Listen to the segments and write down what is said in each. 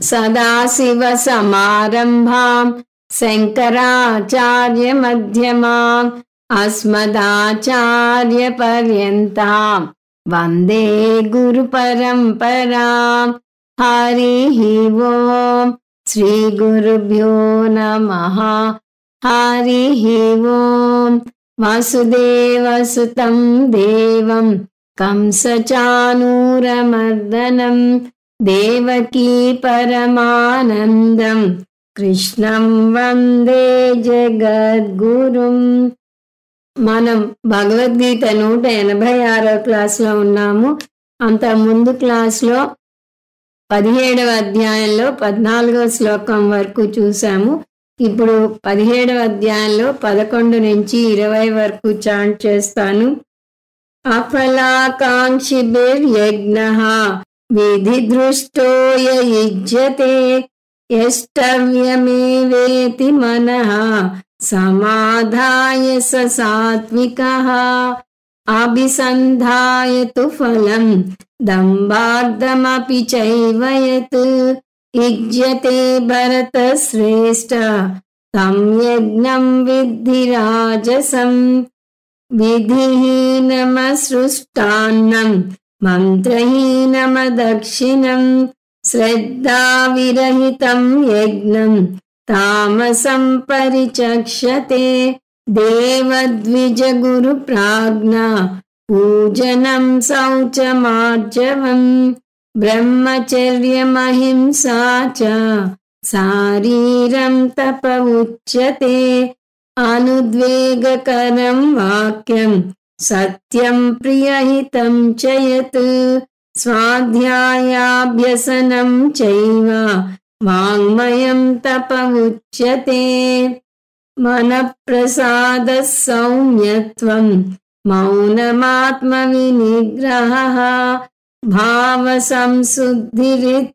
सदाशिवसमारम्भां शङ्कराचार्यमध्यमाम् अस्मदाचार्यपर्यन्तां वन्दे गुरुपरम्परां। हरिः ओम् श्रीगुरुभ्यो नमः। हरिः ओम् वसुदेवसुतं देवं कंसचाणूरमर्दनं देवकी परमानन्दं कृष्णं वन्दे జగద్గురుం. మనం భగవద్గీత 186వ క్లాస్లో ఉన్నాము. అంత ముందు క్లాస్లో 17వ అధ్యాయంలో 14వ శ్లోకం వరకు చూసాము. ఇప్పుడు 17వ అధ్యాయంలో 11 నుంచి 20 వరకు చాంట్ చేస్తాను. అఫలాకాంక్షిభిర్యజ్ఞః విధిదృష్టో యుజ్యతే యష్టవ్యమేవేతి మనః సమాధాయ స సాత్వికః అభిసంధాయ తు ఫలం దంభార్థమపి చైవ యత్ యుజ్యతే భరతశ్రేష్ఠ తం యజ్ఞం విద్ధి రాజసం. విధిహీనమసృష్టాన్నం మంత్రహీనమదక్షిణం శ్రద్ధావిరహితం యజ్ఞం తామసం పరిచక్షతే. దేవద్విజ గురు ప్రాజ్ఞ పూజనం శౌచమార్జవం బ్రహ్మచర్యమహింసా చ శారీరం తప ఉచ్యతే. అనుద్వేగకరం వాక్యం సత్యం ప్రియహితం చ యత్ స్వాధ్యాయాభ్యసనం చైవ వాంగ్మయం తప ఉచ్యతే. మనఃప్రసాద సౌమ్యత్వం మౌనమాత్మ వినిగ్రహః భావ సంశుద్ధిరిత్యేతత్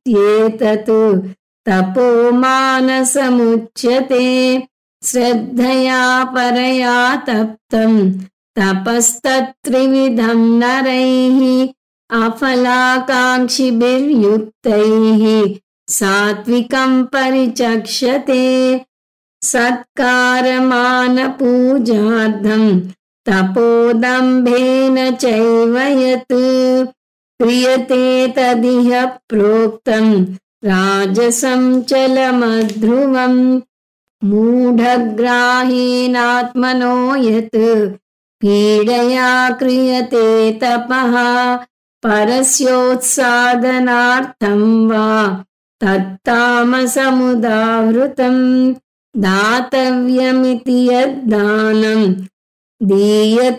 తపో మానసముచ్యతే. శ్రద్ధయా పరయా తప్తం తపస్తత్రివిధం నరైః అఫలాకాంక్షిభిర్యుక్తైః సాత్వికం పరిచక్షతే. సత్కారమాన పూజార్థం తపోదంభేన చైవ యత్ క్రియతే తదిహ ప్రోక్తం రాజసం చలమధ్రువం. మూఢగ్రాహీనాత్మనో యత్ పీడయా క్రియతే తపః పరస్యోత్సాదనార్థం వా తత్తామసముదాహృతం. దాతవ్యమితి యద్దానం దీయతేనుపకారిణే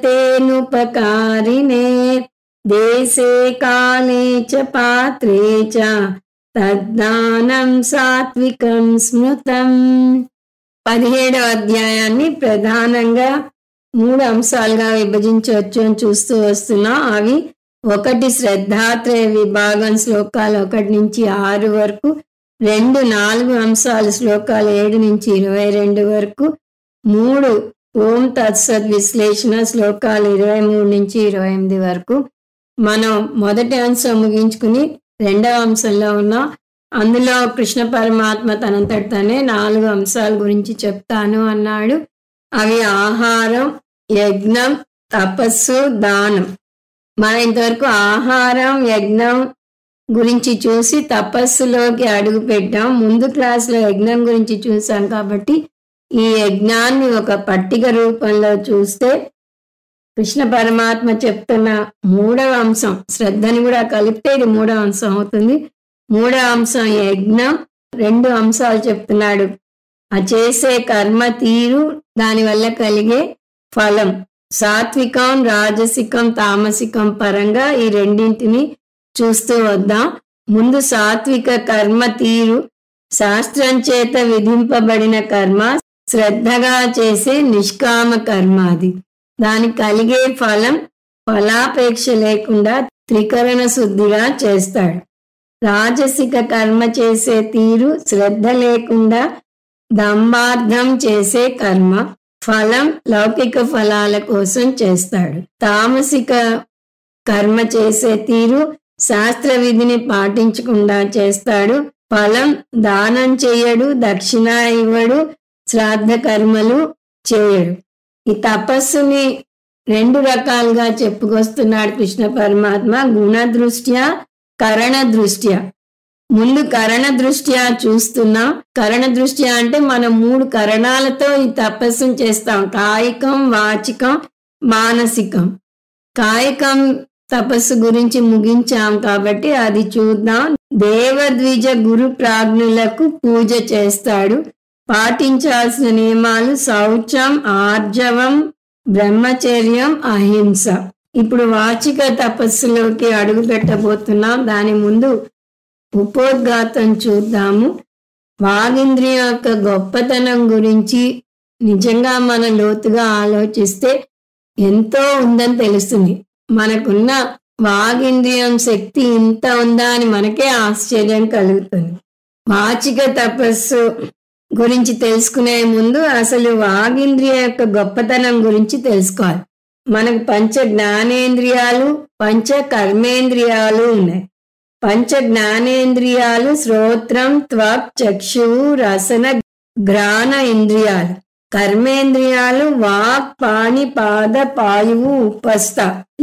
దేశే కాలే చ పాత్రే చ తద్దానం సాత్వికం స్మృతం. 17వ అధ్యాయాన్ని ప్రధానంగా 3 అంశాలుగా విభజించవచ్చు అని చూస్తూ వస్తున్నాం. అవి 1 శ్రద్ధాత్రయ విభాగం శ్లోకాలు 1 నుంచి 6 వరకు, 2 4 అంశాలు శ్లోకాలు 7 నుంచి 22 వరకు, 3 ఓం తత్సత్ విశ్లేషణ శ్లోకాలు 23 నుంచి 28 వరకు. మనం మొదటి అంశం ముగించుకుని 2వ అంశంలో ఉన్నాం. అందులో కృష్ణ పరమాత్మ తనంతట తనే 4 అంశాల గురించి చెప్తాను అన్నాడు. అవి ఆహారం, యజ్ఞం, తపస్సు, దానం. మనం ఇంతవరకు ఆహారం, యజ్ఞం గురించి చూసి తపస్సులోకి అడుగు పెట్టాం. ముందు క్లాసులో యజ్ఞం గురించి చూసాం కాబట్టి ఈ యజ్ఞాన్ని ఒక పట్టిక రూపంలో చూస్తే కృష్ణ పరమాత్మ చెప్తున్న 3వ అంశం, శ్రద్ధని కూడా కలిపితే ఇది 3వ అంశం అవుతుంది. 3వ అంశం యజ్ఞం, 2 అంశాలు చెప్తున్నాడు. ఆ చేసే కర్మ తీరు, దానివల్ల కలిగే ఫలం, సాత్వికం, రాజసికం, తామసికం పరంగా ఈ రెండింటిని చూస్తూ వద్దాం. ముందు సాత్విక కర్మ తీరు, శాస్త్రం చేత విధింపబడిన కర్మ, శ్రద్ధగా చేసే నిష్కామ కర్మ. అది దానికి కలిగే ఫలం ఫలాపేక్ష లేకుండా త్రికరణ శుద్ధిగా చేస్తాడు. రాజసిక కర్మ చేసే తీరు, శ్రద్ధ లేకుండా దంభార్థం చేసే కర్మ, ఫలం లౌకిక ఫలాల కోసం చేస్తాడు. తామసిక కర్మ చేసే తీరు శాస్త్ర విధిని పాటించకుండా చేస్తాడు. ఫలం దానం చేయడు, దక్షిణ ఇవ్వడు, శ్రాద్ధ కర్మలు చేయడు. ఈ తపస్సుని 2 రకాలుగా చెప్పుకొస్తున్నాడు కృష్ణ పరమాత్మ, గుణదృష్ట్యా కరణ దృష్ట్యా. ముందు కరణ దృష్ట్యా చూస్తున్నాం. కరణ దృష్ట్యా అంటే మనం 3 కరణాలతో ఈ తపస్సును చేస్తాం, కాయికం, వాచికం, మానసికం. కాయికం తపస్సు గురించి ముగించాం కాబట్టి అది చూద్దాం. దేవద్విజ గురు ప్రాజ్ఞులకు పూజ చేస్తాడు. పాటించాల్సిన నియమాలు శౌచం, ఆర్జవం, బ్రహ్మచర్యం, అహింస. ఇప్పుడు వాచిక తపస్సులోకి అడుగు పెట్టబోతున్నాం. దాని ముందు ఉపోద్ఘాతం చూద్దాము. వాగింద్రియం యొక్క గొప్పతనం గురించి నిజంగా మనం లోతుగా ఆలోచిస్తే ఎంతో ఉందని తెలుస్తుంది. మనకున్న వాగింద్రియం శక్తి ఇంత ఉందా అని మనకే ఆశ్చర్యం కలుగుతుంది. వాచిక తపస్సు గురించి తెలుసుకునే ముందు అసలు వాగింద్రియ యొక్క గొప్పతనం గురించి తెలుసుకోవాలి. మనకు పంచ జ్ఞానేంద్రియాలు, పంచ కర్మేంద్రియాలు ఉన్నాయి. పంచ జ్ఞానేంద్రియాలు శ్రోత్రం, త్వక్, చక్షువు, రసన, ఘ్రాణ ఇంద్రియాలు. కర్మేంద్రియాలు వాక్, పాణి, పాద, పాయువు, ఉపస్థ.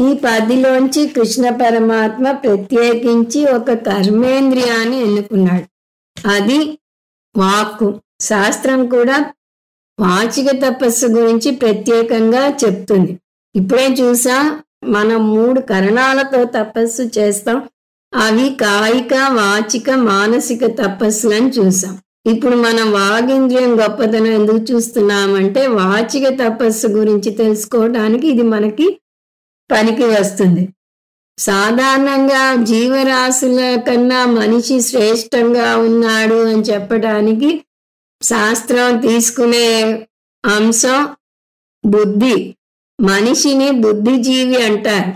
ఈ 10లోంచి కృష్ణ పరమాత్మ ప్రత్యేకించి ఒక కర్మేంద్రియాన్ని ఎన్నుకున్నాడు, అది వాక్కు. శాస్త్రం కూడా వాచిక తపస్సు గురించి ప్రత్యేకంగా చెప్తుంది. ఇప్పుడే చూసా, మనం 3 కరణాలతో తపస్సు చేస్తాం. అవి కాయిక, వాచిక, మానసిక తపస్సులని చూసాం. ఇప్పుడు మనం వాగింద్రియం గొప్పతనం ఎందుకు చూస్తున్నామంటే వాచిక తపస్సు గురించి తెలుసుకోవడానికి ఇది మనకి పనికి వస్తుంది. సాధారణంగా జీవరాశుల కన్నా మనిషి శ్రేష్టంగా ఉన్నాడు అని చెప్పడానికి శాస్త్రం తీసుకునే అంశం బుద్ధి. మనిషిని బుద్ధిజీవి అంటారు.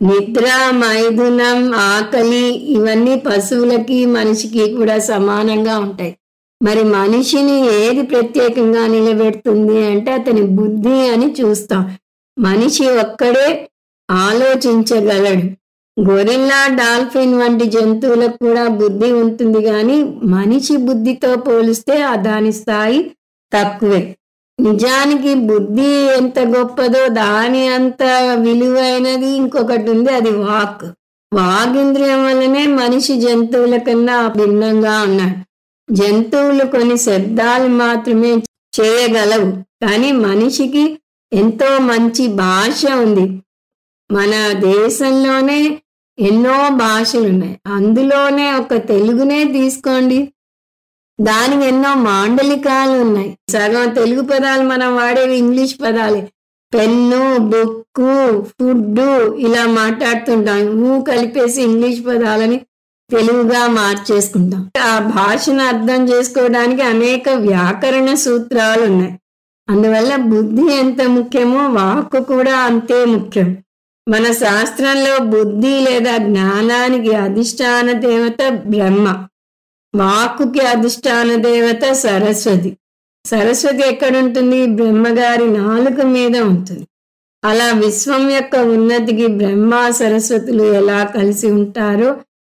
నిద్ర, మైథునం, ఆకలి ఇవన్నీ పశువులకి మనిషికి కూడా సమానంగా ఉంటాయి. మరి మనిషిని ఏది ప్రత్యేకంగా నిలబెడుతుంది అంటే అతని బుద్ధి అని చూస్తాం. మనిషి ఒక్కడే ఆలోచించగలడు. గొరిల్లా, డాల్ఫిన్ వంటి జంతువులకు కూడా బుద్ధి ఉంటుంది, కానీ మనిషి బుద్ధితో పోలిస్తే దాని స్థాయి తక్కువే. నిజానికి బుద్ధి ఎంత గొప్పదో దాని అంత విలువైనది ఇంకొకటి ఉంది, అది వాక్. వాగింద్రియం వల్లనే మనిషి జంతువుల కన్నా భిన్నంగా ఉన్నాడు. జంతువులు కొన్ని శబ్దాలు మాత్రమే చేయగలవు, కానీ మనిషికి ఎంతో మంచి భాష ఉంది. మన దేశంలోనే ఎన్నో భాషలు ఉన్నాయి. అందులోనే ఒక తెలుగునే తీసుకోండి, దానికి ఎన్నో మాండలికాలు ఉన్నాయి. సగం తెలుగు పదాలు మనం వాడేవి ఇంగ్లీష్ పదాలే. పెన్ను, బుక్కు, ఫుడ్డు ఇలా మాట్లాడుతుంటాం. కలిపేసి ఇంగ్లీష్ పదాలని తెలుగుగా మార్చేసుకుంటాం. ఆ భాషను అర్థం చేసుకోవడానికి అనేక వ్యాకరణ సూత్రాలు ఉన్నాయి. అందువల్ల బుద్ధి ఎంత ముఖ్యమో వాక్కు కూడా అంతే ముఖ్యం. మన శాస్త్రంలో బుద్ధి లేదా జ్ఞానానికి అధిష్టాన దేవత బ్రహ్మ, వాక్కుకి అధిష్టాన దేవత సరస్వతి. సరస్వతి ఎక్కడుంటుంది? బ్రహ్మగారి నాలుక మీద ఉంటుంది. అలా విశ్వం యొక్క ఉన్నతికి బ్రహ్మ సరస్వతులు ఎలా కలిసి ఉంటారో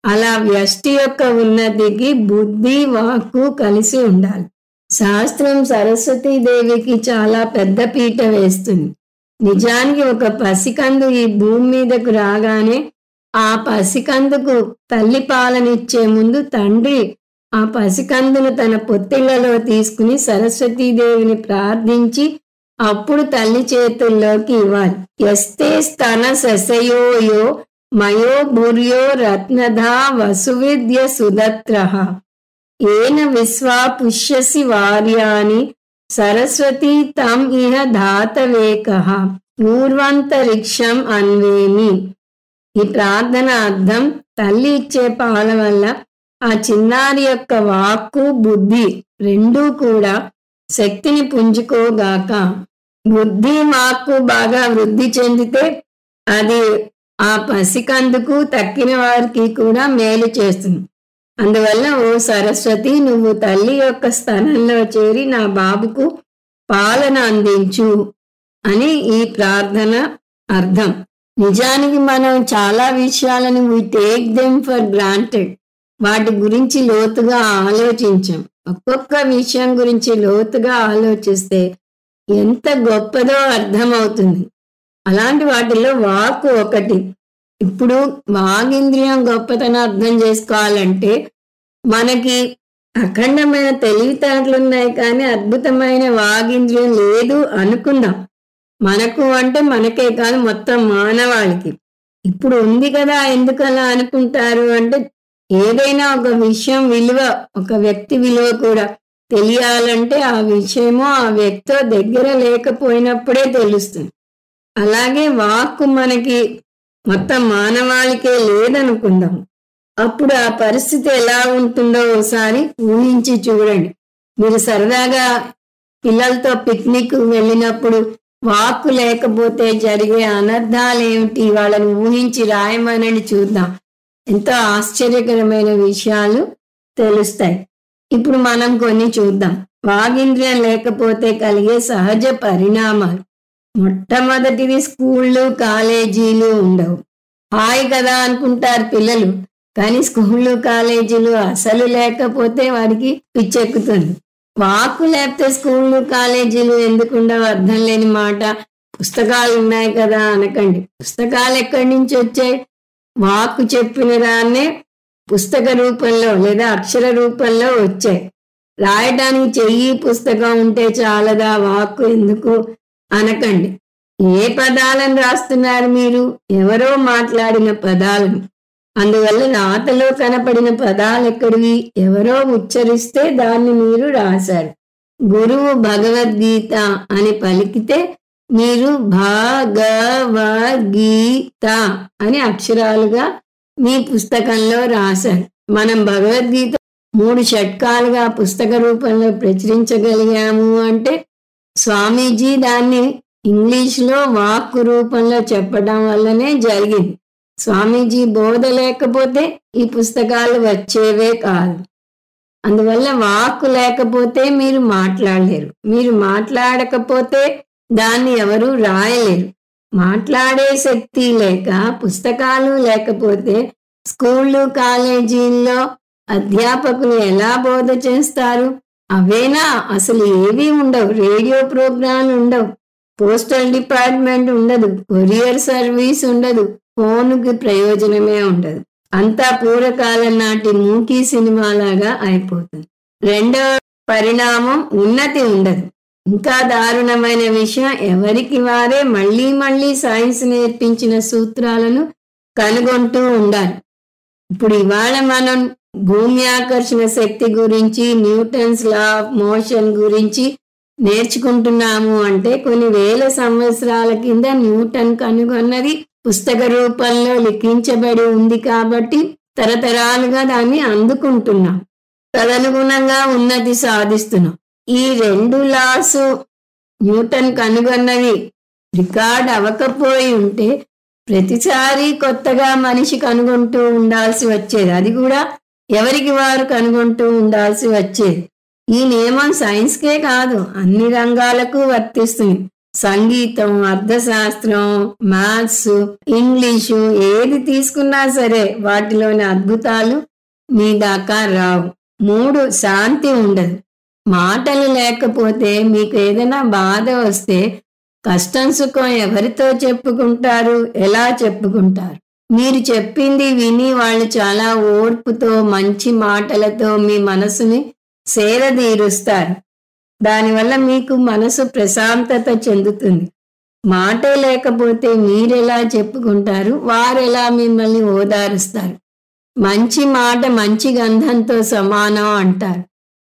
అలా వ్యష్టి యొక్క ఉన్నతికి బుద్ధి, వాక్కు కలిసి ఉండాలి. శాస్త్రం సరస్వతీదేవికి చాలా పెద్ద పీట వేస్తుంది. నిజానికి ఒక పసికందు ఈ భూమి మీదకు రాగానే ఆ పసికందుకు తల్లి పాలనిచ్చే ముందు తండ్రి ఆ పసికందును తన పొత్తిళ్లలో తీసుకుని సరస్వతీదేవిని ప్రార్థించి అప్పుడు తల్లి చేతుల్లోకి ఇవ్వాలి. ఎస్తే స్తన శశయోయో మయో భూర్యో రత్నధా వసువిద్య సుదత్రః ఏన విశ్వా పుష్యసి వార్యాని సరస్వతీ తం ఇహ ధాతవేకః పూర్వంతరిక్షం అన్వేమి. ఈ ప్రార్థన అర్థం తల్లి ఇచ్చే పాల వల్ల ఆ చిన్నారి యొక్క వాక్కు, బుద్ధి రెండూ కూడా శక్తిని పుంజుకోగాక. బుద్ధి, వాక్కు బాగా వృద్ధి చెందితే అది ఆ పసికందుకు తక్కిన వారికి కూడా మేలు చేస్తుంది. అందువల్ల ఓ సరస్వతి, నువ్వు తల్లి యొక్క స్థానంలో చేరి నా బాబుకు పాలన అందించు అని ఈ ప్రార్థన అర్థం. నిజానికి మనం చాలా విషయాలను we take them for granted. వాటి గురించి లోతుగా ఆలోచించాం. ఒక్కొక్క విషయం గురించి లోతుగా ఆలోచిస్తే ఎంత గొప్పదో అర్థమవుతుంది. అలాంటి వాటిల్లో వాక్కు ఒకటి. ఇప్పుడు వాగింద్రియం గొప్పతనం అర్థం చేసుకోవాలంటే మనకి అఖండమైన తెలివితేటలున్నాయి, కానీ అద్భుతమైన వాగింద్రియం లేదు అనుకుందాం. మనకు అంటే మనకే కాదు, మొత్తం మానవాళికి. ఇప్పుడు ఉంది కదా, ఎందుకలా అనుకుంటారు అంటే ఏదైనా ఒక విషయం విలువ, ఒక వ్యక్తి విలువ కూడా తెలియాలంటే ఆ విషయమో ఆ వ్యక్తితో దగ్గర లేకపోయినప్పుడే తెలుస్తుంది. అలాగే వాక్కు మనకి మొత్తం మానవాళికే లేదనుకుందాం. అప్పుడు ఆ పరిస్థితి ఎలా ఉంటుందో ఒకసారి ఊహించి చూడండి. మీరు సరదాగా పిల్లలతో పిక్నిక్ వెళ్ళినప్పుడు వాక్కు లేకపోతే జరిగే అనర్థాలు ఏమిటి, వాళ్ళని ఊహించి రాయమనని చూద్దాం. ఎంతో ఆశ్చర్యకరమైన విషయాలు తెలుస్తాయి. ఇప్పుడు మనం కొన్ని చూద్దాం. వాగింద్రియం లేకపోతే కలిగే సహజ పరిణామాలు. మొట్టమొదటిది, స్కూళ్ళు కాలేజీలు ఉండవు. హాయ్ కదా అనుకుంటారు పిల్లలు, కానీ స్కూళ్ళు కాలేజీలు అసలు లేకపోతే వాడికి పిచ్చెక్కుతుంది. వాక్కు లేకపోతే స్కూళ్ళు కాలేజీలు ఎందుకుండవు? అర్థం లేని మాట. పుస్తకాలు ఉన్నాయి కదా అనకండి. పుస్తకాలు ఎక్కడి నుంచి వచ్చాయి? వాక్కు చెప్పిన దాన్నే పుస్తక రూపంలో లేదా అక్షర రూపంలో వచ్చాయి. రాయడానికి చెయ్యి పుస్తకం ఉంటే చాలదా, వాక్కు ఎందుకు అనకండి. ఏ పదాలను రాస్తున్నారు మీరు? ఎవరో మాట్లాడిన పదాలను. అందువల్ల రాతలో కనపడిన పదాలు ఎక్కడివి? ఎవరో ఉచ్చరిస్తే దాన్ని మీరు రాశారు. గురువు భగవద్గీత అని పలికితే మీరు భగవద్గీత అని అక్షరాలుగా మీ పుస్తకంలో రాశారు. మనం భగవద్గీత 3 షట్కాలుగా పుస్తక రూపంలో ప్రచురించగలిగాము అంటే స్వామీజీ దాన్ని ఇంగ్లీష్లో వాక్కు రూపంలో చెప్పడం వల్లనే జరిగింది. స్వామీజీ బోధ లేకపోతే ఈ పుస్తకాలు వచ్చేవే కాదు. అందువల్ల వాక్కు లేకపోతే మీరు మాట్లాడలేరు. మీరు మాట్లాడకపోతే దాన్ని ఎవరు రాయలేరు. మాట్లాడే శక్తి లేక పుస్తకాలు లేకపోతే స్కూళ్ళు కాలేజీల్లో అధ్యాపకులు ఎలా బోధ చేస్తారు? అవేనా? అసలు ఏవీ ఉండవు. రేడియో ప్రోగ్రాంలు ఉండవు, పోస్టల్ డిపార్ట్మెంట్ ఉండదు, కొరియర్ సర్వీస్ ఉండదు, ఫోనుకి ప్రయోజనమే ఉండదు. అంతా పూర్వకాలం నాటి మూకీ సినిమాలాగా అయిపోతుంది. రెండవ పరిణామం, ఉన్నతి ఉండదు. ఇంకా దారుణమైన విషయం, ఎవరికి వారే మళ్ళీ మళ్ళీ సైన్స్ నేర్పించిన సూత్రాలను కనుగొంటూ ఉండాలి. ఇప్పుడు ఇవాళ మనం భూమి ఆకర్షణ శక్తి గురించి, న్యూటన్స్ లా ఆఫ్ మోషన్ గురించి నేర్చుకుంటున్నాము అంటే కొన్ని వేల సంవత్సరాల కింద న్యూటన్ కనుగొన్నది పుస్తక రూపంలో లిఖించబడి ఉంది కాబట్టి తరతరాలుగా దాన్ని అందుకుంటున్నాం. తదనుగుణంగా ఉన్నతి సాధిస్తున్నాం. ఈ 2 లాసు న్యూటన్ కనుగొన్నవి రికార్డ్ అవ్వకపోయి ఉంటే ప్రతిసారి కొత్తగా మనిషి కనుగొంటూ ఉండాల్సి వచ్చేది. అది కూడా ఎవరికి వారు కనుగొంటూ ఉండాల్సి వచ్చేది. ఈ నియమం సైన్స్కే కాదు, అన్ని రంగాలకు వర్తిస్తుంది. సంగీతం, అర్థశాస్త్రం, మ్యాథ్స్, ఇంగ్లీషు ఏది తీసుకున్నా సరే వాటిలోని అద్భుతాలు మీ దాకా రావు. 3, శాంతి ఉండదు. మాటలు లేకపోతే మీకు ఏదైనా బాధ వస్తే కష్టం సుఖం ఎవరితో చెప్పుకుంటారు? ఎలా చెప్పుకుంటారు? మీరు చెప్పింది విని వాళ్ళు చాలా ఓర్పుతో మంచి మాటలతో మీ మనసుని సేరదీరుస్తారు. దానివల్ల మీకు మనసు ప్రశాంతత చెందుతుంది. మాటే లేకపోతే మీరెలా చెప్పుకుంటారు? వారెలా మిమ్మల్ని ఓదారుస్తారు? మంచి మాట మంచి గంధంతో సమానం అంటారు.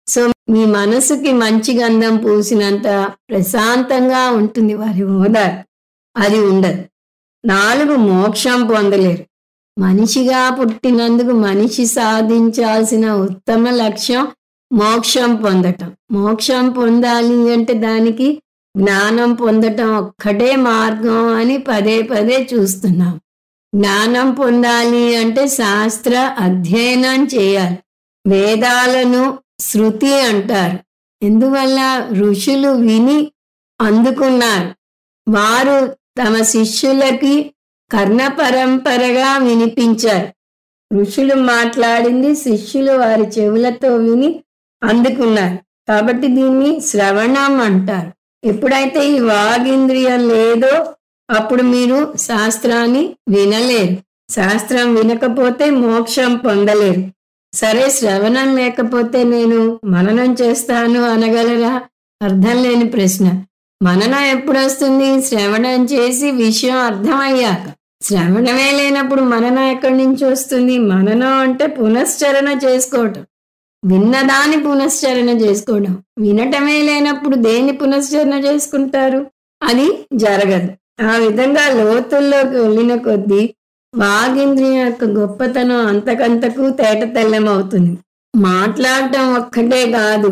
సో మీ మనసుకి మంచి గంధం పూసినంత ప్రశాంతంగా ఉంటుంది వారి ఓదారు. అది ఉండదు. 4, మోక్షం పొందలేరు. మనిషిగా పుట్టినందుకు మనిషి సాధించాల్సిన ఉత్తమ లక్ష్యం మోక్షం పొందటం. మోక్షం పొందాలి అంటే దానికి జ్ఞానం పొందటం ఒక్కటే మార్గం అని పదే పదే చూస్తున్నాం. జ్ఞానం పొందాలి అంటే శాస్త్ర అధ్యయనం చేయాలి. వేదాలను శృతి అంటారు. ఎందువల్ల? ఋషులు విని అందుకున్నారు. వారు తమ శిష్యులకి కర్ణ పరంపరగా వినిపించారు. ఋషులు మాట్లాడింది శిష్యులు వారి చెవులతో విని అందుకున్నారు. కాబట్టి దీన్ని శ్రవణం అంటారు. ఎప్పుడైతే ఈ వాగింద్రియం లేదో అప్పుడు మీరు శాస్త్రాన్ని వినలేరు. శాస్త్రం వినకపోతే మోక్షం పొందలేరు. సరే, శ్రవణం లేకపోతే నేను మననం చేస్తాను అనగలరా? అర్థం లేని ప్రశ్న. మననం ఎప్పుడు వస్తుంది? శ్రవణం చేసి విషయం అర్థమయ్యాక. శ్రవణమే లేనప్పుడు మననం ఎక్కడి నుంచి వస్తుంది? మననం అంటే పునశ్చరణ చేసుకోవటం, విన్నదాన్ని పునశ్చరణ చేసుకోవడం. వినటమే లేనప్పుడు దేన్ని పునశ్చరణ చేసుకుంటారు? అది జరగదు. ఆ విధంగా లోతుల్లోకి వెళ్ళిన కొద్దీ వాగింద్రియం యొక్క గొప్పతనం అంతకంతకు తేటతెల్లమవుతుంది. మాట్లాడటం ఒక్కటే కాదు,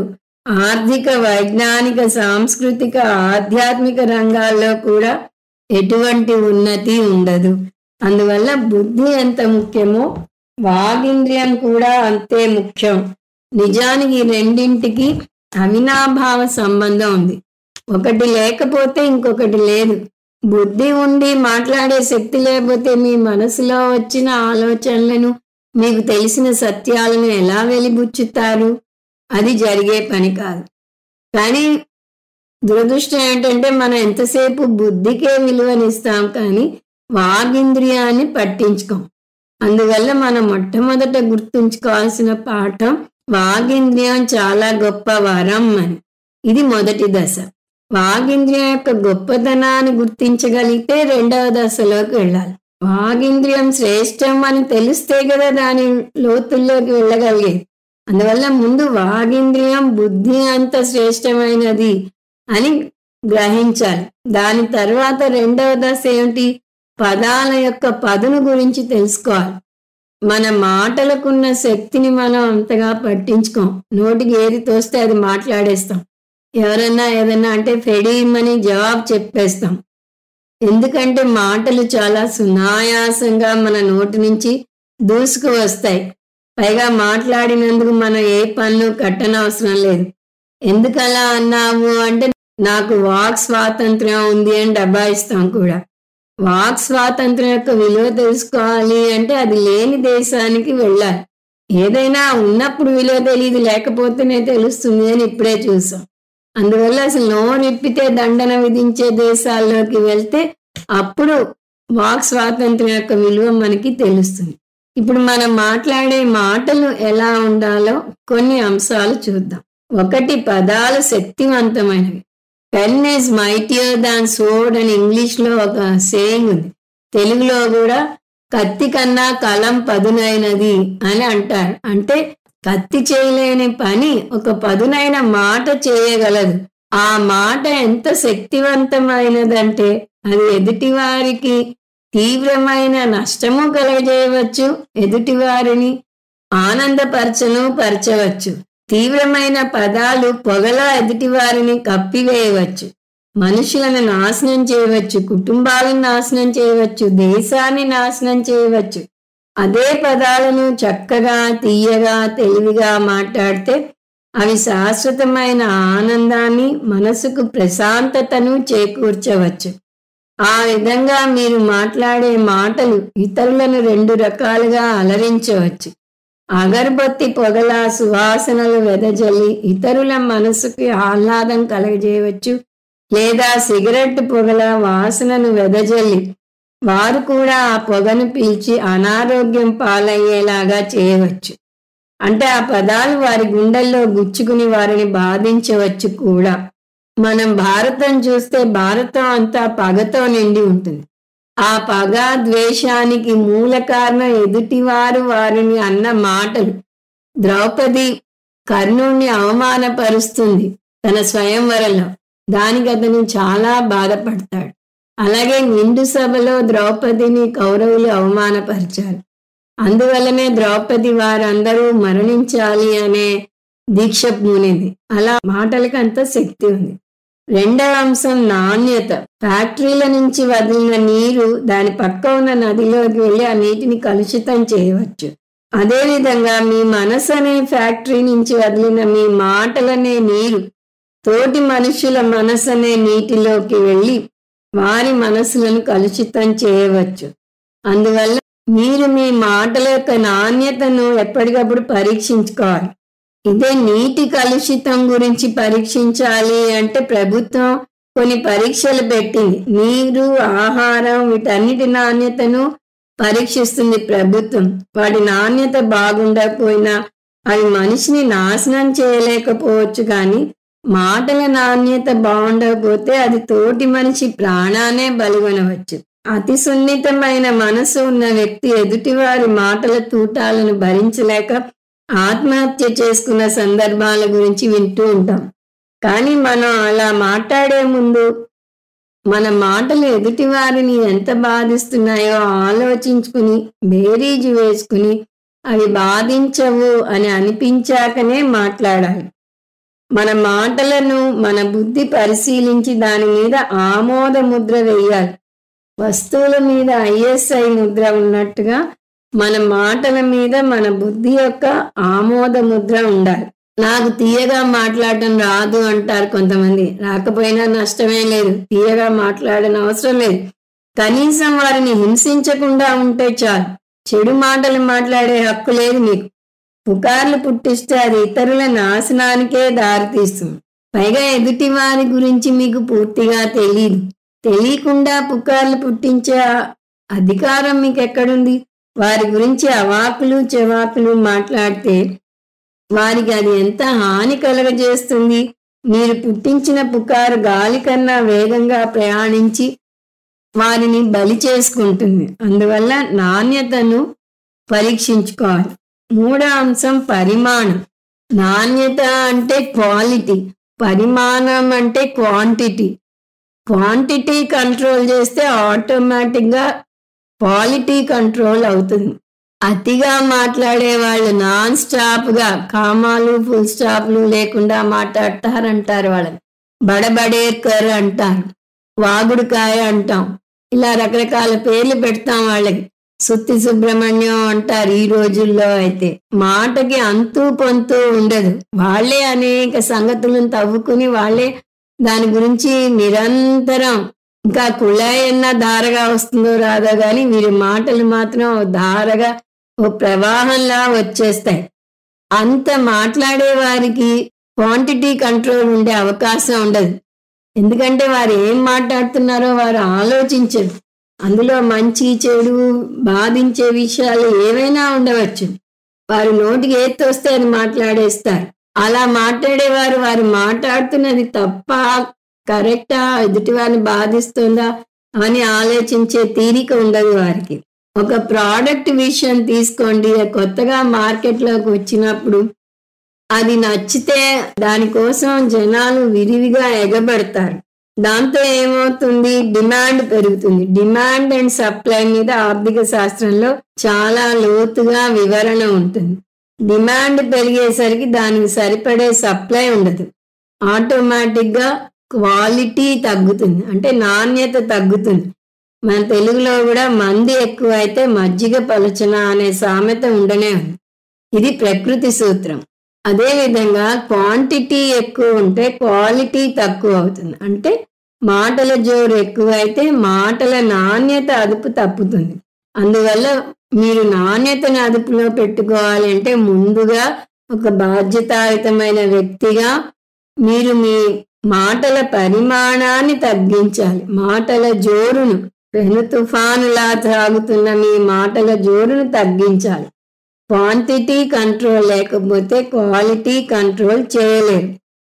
ఆర్థిక, వైజ్ఞానిక, సాంస్కృతిక, ఆధ్యాత్మిక రంగాల్లో కూడా ఎటువంటి ఉన్నతి ఉండదు. అందువల్ల బుద్ధి ఎంత ముఖ్యమో వాగింద్రియం కూడా అంతే ముఖ్యం. నిజానికి రెండింటికి అవినాభావ సంబంధం ఉంది. ఒకటి లేకపోతే ఇంకొకటి లేదు. బుద్ధి ఉండి మాట్లాడే శక్తి లేకపోతే మీ మనసులో వచ్చిన ఆలోచనలను, మీకు తెలిసిన సత్యాలను ఎలా వెలిబుచ్చుతారు? అది జరిగే పని కాదు. కానీ దురదృష్టం ఏంటంటే మనం ఎంతసేపు బుద్ధికే విలువనిస్తాం కానీ వాగింద్రియాన్ని పట్టించుకోం. అందువల్ల మనం మొట్టమొదట గుర్తుంచుకోవాల్సిన పాఠం వాగింద్రియం చాలా గొప్ప వరం అని. ఇది మొదటి దశ. వాగింద్రియం యొక్క గొప్పతనాన్ని గుర్తించగలిగితే రెండవ దశలోకి వెళ్ళాలి. వాగింద్రియం శ్రేష్టం అని తెలిస్తే కదా దాని లోతుల్లోకి వెళ్ళగలిగేది. అందువల్ల ముందు వాగింద్రియం బుద్ధి అంత శ్రేష్టమైనది అని గ్రహించాలి. దాని తర్వాత రెండవ దశ ఏమిటి? పదాల యొక్క పదును గురించి తెలుసుకోవాలి. మన మాటలకున్న శక్తిని మనం అంతగా పట్టించుకోం. నోటికి ఏది తోస్తే అది మాట్లాడేస్తాం. ఎవరన్నా ఏదన్నా అంటే ఫెడీమని జవాబు చెప్పేస్తాం. ఎందుకంటే మాటలు చాలా సునాయాసంగా మన నోటి నుంచి దూసుకు వస్తాయి. పైగా మాట్లాడినందుకు మనం ఏ పన్ను కట్టనవసరం లేదు. ఎందుకలా అన్నావు అంటే నాకు వాక్ స్వాతంత్ర్యం ఉంది అని దబాయిస్తాం కూడా. వాక్ స్వాతంత్ర్యం యొక్క విలువ తెలుసుకోవాలి అంటే అది లేని దేశానికి వెళ్ళాలి. ఏదైనా ఉన్నప్పుడు విలువ తెలియదు, లేకపోతేనే తెలుస్తుంది అని ఇప్పుడే చూసాం. అందువల్ల అసలు నోరిప్పితే దండన విధించే దేశాల్లోకి వెళ్తే అప్పుడు వాక్ స్వాతంత్ర్యం యొక్క విలువ మనకి తెలుస్తుంది. ఇప్పుడు మనం మాట్లాడే మాటలు ఎలా ఉండాలో కొన్ని అంశాలు చూద్దాం. ఒకటి, పదాలు శక్తివంతమైనవి. Pen is mightier than sword అని ఇంగ్లీష్లో ఒక సేయింగ్ ఉంది. తెలుగులో కూడా కత్తి కన్నా కలం పదునైనది అని అంటారు. అంటే కత్తి చేయలేని పని ఒక పదునైన మాట చేయగలదు. ఆ మాట ఎంత శక్తివంతమైనదంటే అది ఎదుటివారికి తీవ్రమైన నష్టము కలగజేయవచ్చు, ఎదుటివారిని పరచవచ్చు. తీవ్రమైన పదాలు పొగలా ఎదుటివారిని కప్పివేయవచ్చు, మనుషులను నాశనం చేయవచ్చు, కుటుంబాలను నాశనం చేయవచ్చు, దేశాన్ని నాశనం చేయవచ్చు. అదే పదాలను చక్కగా, తీయగా, తెలివిగా మాట్లాడితే అవి శాశ్వతమైన ఆనందాన్ని, మనసుకు ప్రశాంతతను చేకూర్చవచ్చు. ఆ విధంగా మీరు మాట్లాడే మాటలు ఇతరులను రెండు రకాలుగా అలరించవచ్చు. అగరబత్తి పొగల సువాసనలు వెదజల్లి ఇతరుల మనసుకి ఆహ్లాదం కలగజేయవచ్చు. లేదా సిగరెట్ పొగల వాసనను వెదజల్లి వారు కూడా ఆ పొగను పీల్చి అనారోగ్యం పాలయ్యేలాగా చేయవచ్చు. అంటే ఆ పదాలు వారి గుండెల్లో గుచ్చుకుని వారిని బాధించవచ్చు కూడా. మనం భారతం చూస్తే భారతం అంతా పగతో నిండి ఉంటుంది. ఆ పగ, ద్వేషానికి మూల కారణం ఎదుటివారు వారిని అన్న మాటలు. ద్రౌపది కర్ణుణ్ణి అవమానపరుస్తుంది తన స్వయంవరంలో. దానికి అతను చాలా బాధపడతాడు. అలాగే నిండు సభలో ద్రౌపదిని కౌరవులు అవమానపరిచారు. అందువల్లనే ద్రౌపది వారందరూ మరణించాలి అనే దీక్ష పూనింది. అలా మాటలకి అంత శక్తి ఉంది. రెండవ అంశం నాణ్యత. ఫ్యాక్టరీల నుంచి వదిలిన నీరు దాని పక్క ఉన్న నదిలోకి వెళ్ళి ఆ నీటిని కలుషితం చేయవచ్చు. అదేవిధంగా మీ మనసు అనే ఫ్యాక్టరీ నుంచి వదిలిన మీ మాటలనే నీరు తోటి మనుషుల మనసు అనే నీటిలోకి వెళ్ళి వారి మనసులను కలుషితం చేయవచ్చు. అందువల్ల మీరు మీ మాటల యొక్క నాణ్యతను ఎప్పటికప్పుడు పరీక్షించుకోవాలి. ఇదే నీటి కలుషితం గురించి పరీక్షించాలి అంటే ప్రభుత్వం కొన్ని పరీక్షలు పెట్టింది. నీరు, ఆహారం వీటన్నిటి నాణ్యతను పరీక్షిస్తుంది ప్రభుత్వం. వాటి నాణ్యత బాగుండకపోయినా అవి మనిషిని నాశనం చేయలేకపోవచ్చు, కానీ మాటల నాణ్యత బాగుండకపోతే అది తోటి మనిషి ప్రాణానే బలిగొనవచ్చు. అతి సున్నితమైన మనసు ఉన్న వ్యక్తి ఎదుటివారి మాటల తూటాలను భరించలేక ఆత్మహత్య చేసుకున్న సందర్భాల గురించి వింటూ ఉంటాం. కానీ మనం అలా మాట్లాడే ముందు మన మాటలు ఎదుటి వారిని ఎంత బాధిస్తున్నాయో ఆలోచించుకుని బేరీజు వేసుకుని అవి బాధించవు అని అనిపించాకనే మాట్లాడాలి. మన మాటలను మన బుద్ధి పరిశీలించి దాని మీద ఆమోద ముద్ర వేయాలి. వస్తువుల మీద ISI ముద్ర ఉన్నట్టుగా మన మాటల మీద మన బుద్ధి యొక్క ఆమోద ముద్ర ఉండాలి. నాకు తీయగా మాట్లాడటం రాదు అంటారు కొంతమంది. రాకపోయినా నష్టమే లేదు, తీయగా మాట్లాడని అవసరం లేదు. కనీసం వారిని హింసించకుండా ఉంటే చాలు. చెడు మాటలు మాట్లాడే హక్కు లేదు మీకు. పుకార్లు పుట్టిస్తే అది ఇతరుల నాశనానికే దారితీస్తుంది. పైగా ఎదుటి వారి గురించి మీకు పూర్తిగా తెలియదు. తెలియకుండా పుకార్లు పుట్టించే అధికారం మీకు ఎక్కడుంది? వారి గురించి అవాకులు చెవాకులు మాట్లాడితే వారికి అది ఎంత హాని కలగజేస్తుంది. మీరు పుట్టించిన పుకారు గాలి కన్నా వేగంగా ప్రయాణించి వారిని బలి చేసుకుంటుంది. అందువల్ల నాణ్యతను పరీక్షించుకోవాలి. మూడో అంశం పరిమాణం. నాణ్యత అంటే క్వాలిటీ, పరిమాణం అంటే క్వాంటిటీ. క్వాంటిటీ కంట్రోల్ చేస్తే ఆటోమేటిక్గా క్వాలిటీ కంట్రోల్ అవుతుంది. అతిగా మాట్లాడే వాళ్ళు నాన్ స్టాప్గా కామాలు ఫుల్ స్టాప్లు లేకుండా మాట్లాడతారంటారు. వాళ్ళని బడబడేకర్ అంటారు, వాగుడుకాయ అంటాం, ఇలా రకరకాల పేర్లు పెడతాం వాళ్ళకి. సుత్తి సుబ్రహ్మణ్యం అంటారు. ఈ రోజుల్లో అయితే మాటకి అంతూ పొంతూ ఉండదు. వాళ్ళే అనేక సంగతులను తవ్వుకుని వాళ్ళే దాని గురించి నిరంతరం ఇంకా కుళాయన్నా ధారగా వస్తుందో రాదో కానీ వీరి మాటలు మాత్రం ధారగా ఓ ప్రవాహంలా వచ్చేస్తాయి. అంత మాట్లాడే వారికి క్వాంటిటీ కంట్రోల్ ఉండే అవకాశం ఉండదు. ఎందుకంటే వారు ఏం మాట్లాడుతున్నారో వారు ఆలోచించరు. అందులో మంచి చెడు బాధించే విషయాలు ఏవైనా ఉండవచ్చు. వారు నోటికి ఏది వస్తే అది మాట్లాడేస్తారు. అలా మాట్లాడేవారు వారు మాట్లాడుతున్నది తప్ప కరెక్టా, ఎదుటి వారిని బాధిస్తుందా అని ఆలోచించే తీరిక ఉండదు వారికి. ఒక ప్రోడక్ట్ విషయం తీసుకోండి. కొత్తగా మార్కెట్లోకి వచ్చినప్పుడు అది నచ్చితే దానికోసం జనాలు విరివిగా ఎగబడతారు. దాంతో ఏమవుతుంది? డిమాండ్ పెరుగుతుంది. డిమాండ్ అండ్ సప్లై మీద ఆర్థిక శాస్త్రంలో చాలా లోతుగా వివరణ ఉంటుంది. డిమాండ్ పెరిగేసరికి దానికి సరిపడే సప్లై ఉండదు. ఆటోమేటిక్గా క్వాలిటీ తగ్గుతుంది, అంటే నాణ్యత తగ్గుతుంది. మన తెలుగులో కూడా మంది ఎక్కువ అయితే మజ్జిగ పలుచన అనే సామెత ఉండనే ఉంది. ఇది ప్రకృతి సూత్రం. అదేవిధంగా క్వాంటిటీ ఎక్కువ ఉంటే క్వాలిటీ తక్కువ అవుతుంది. అంటే మాటల జోరు ఎక్కువ అయితే మాటల నాణ్యత అదుపు తప్పుతుంది. అందువల్ల మీరు నాణ్యతను అదుపులో పెట్టుకోవాలి అంటే ముందుగా ఒక బాధ్యతాయుతమైన వ్యక్తిగా మీరు మీ మాటల పరిమాణాన్ని తగ్గించాలి. మాటల జోరును, పెను తుఫానులా సాగుతున్న మీ మాటల జోరును తగ్గించాలి. క్వాంటిటీ కంట్రోల్ లేకపోతే క్వాలిటీ కంట్రోల్ చేయలేరు.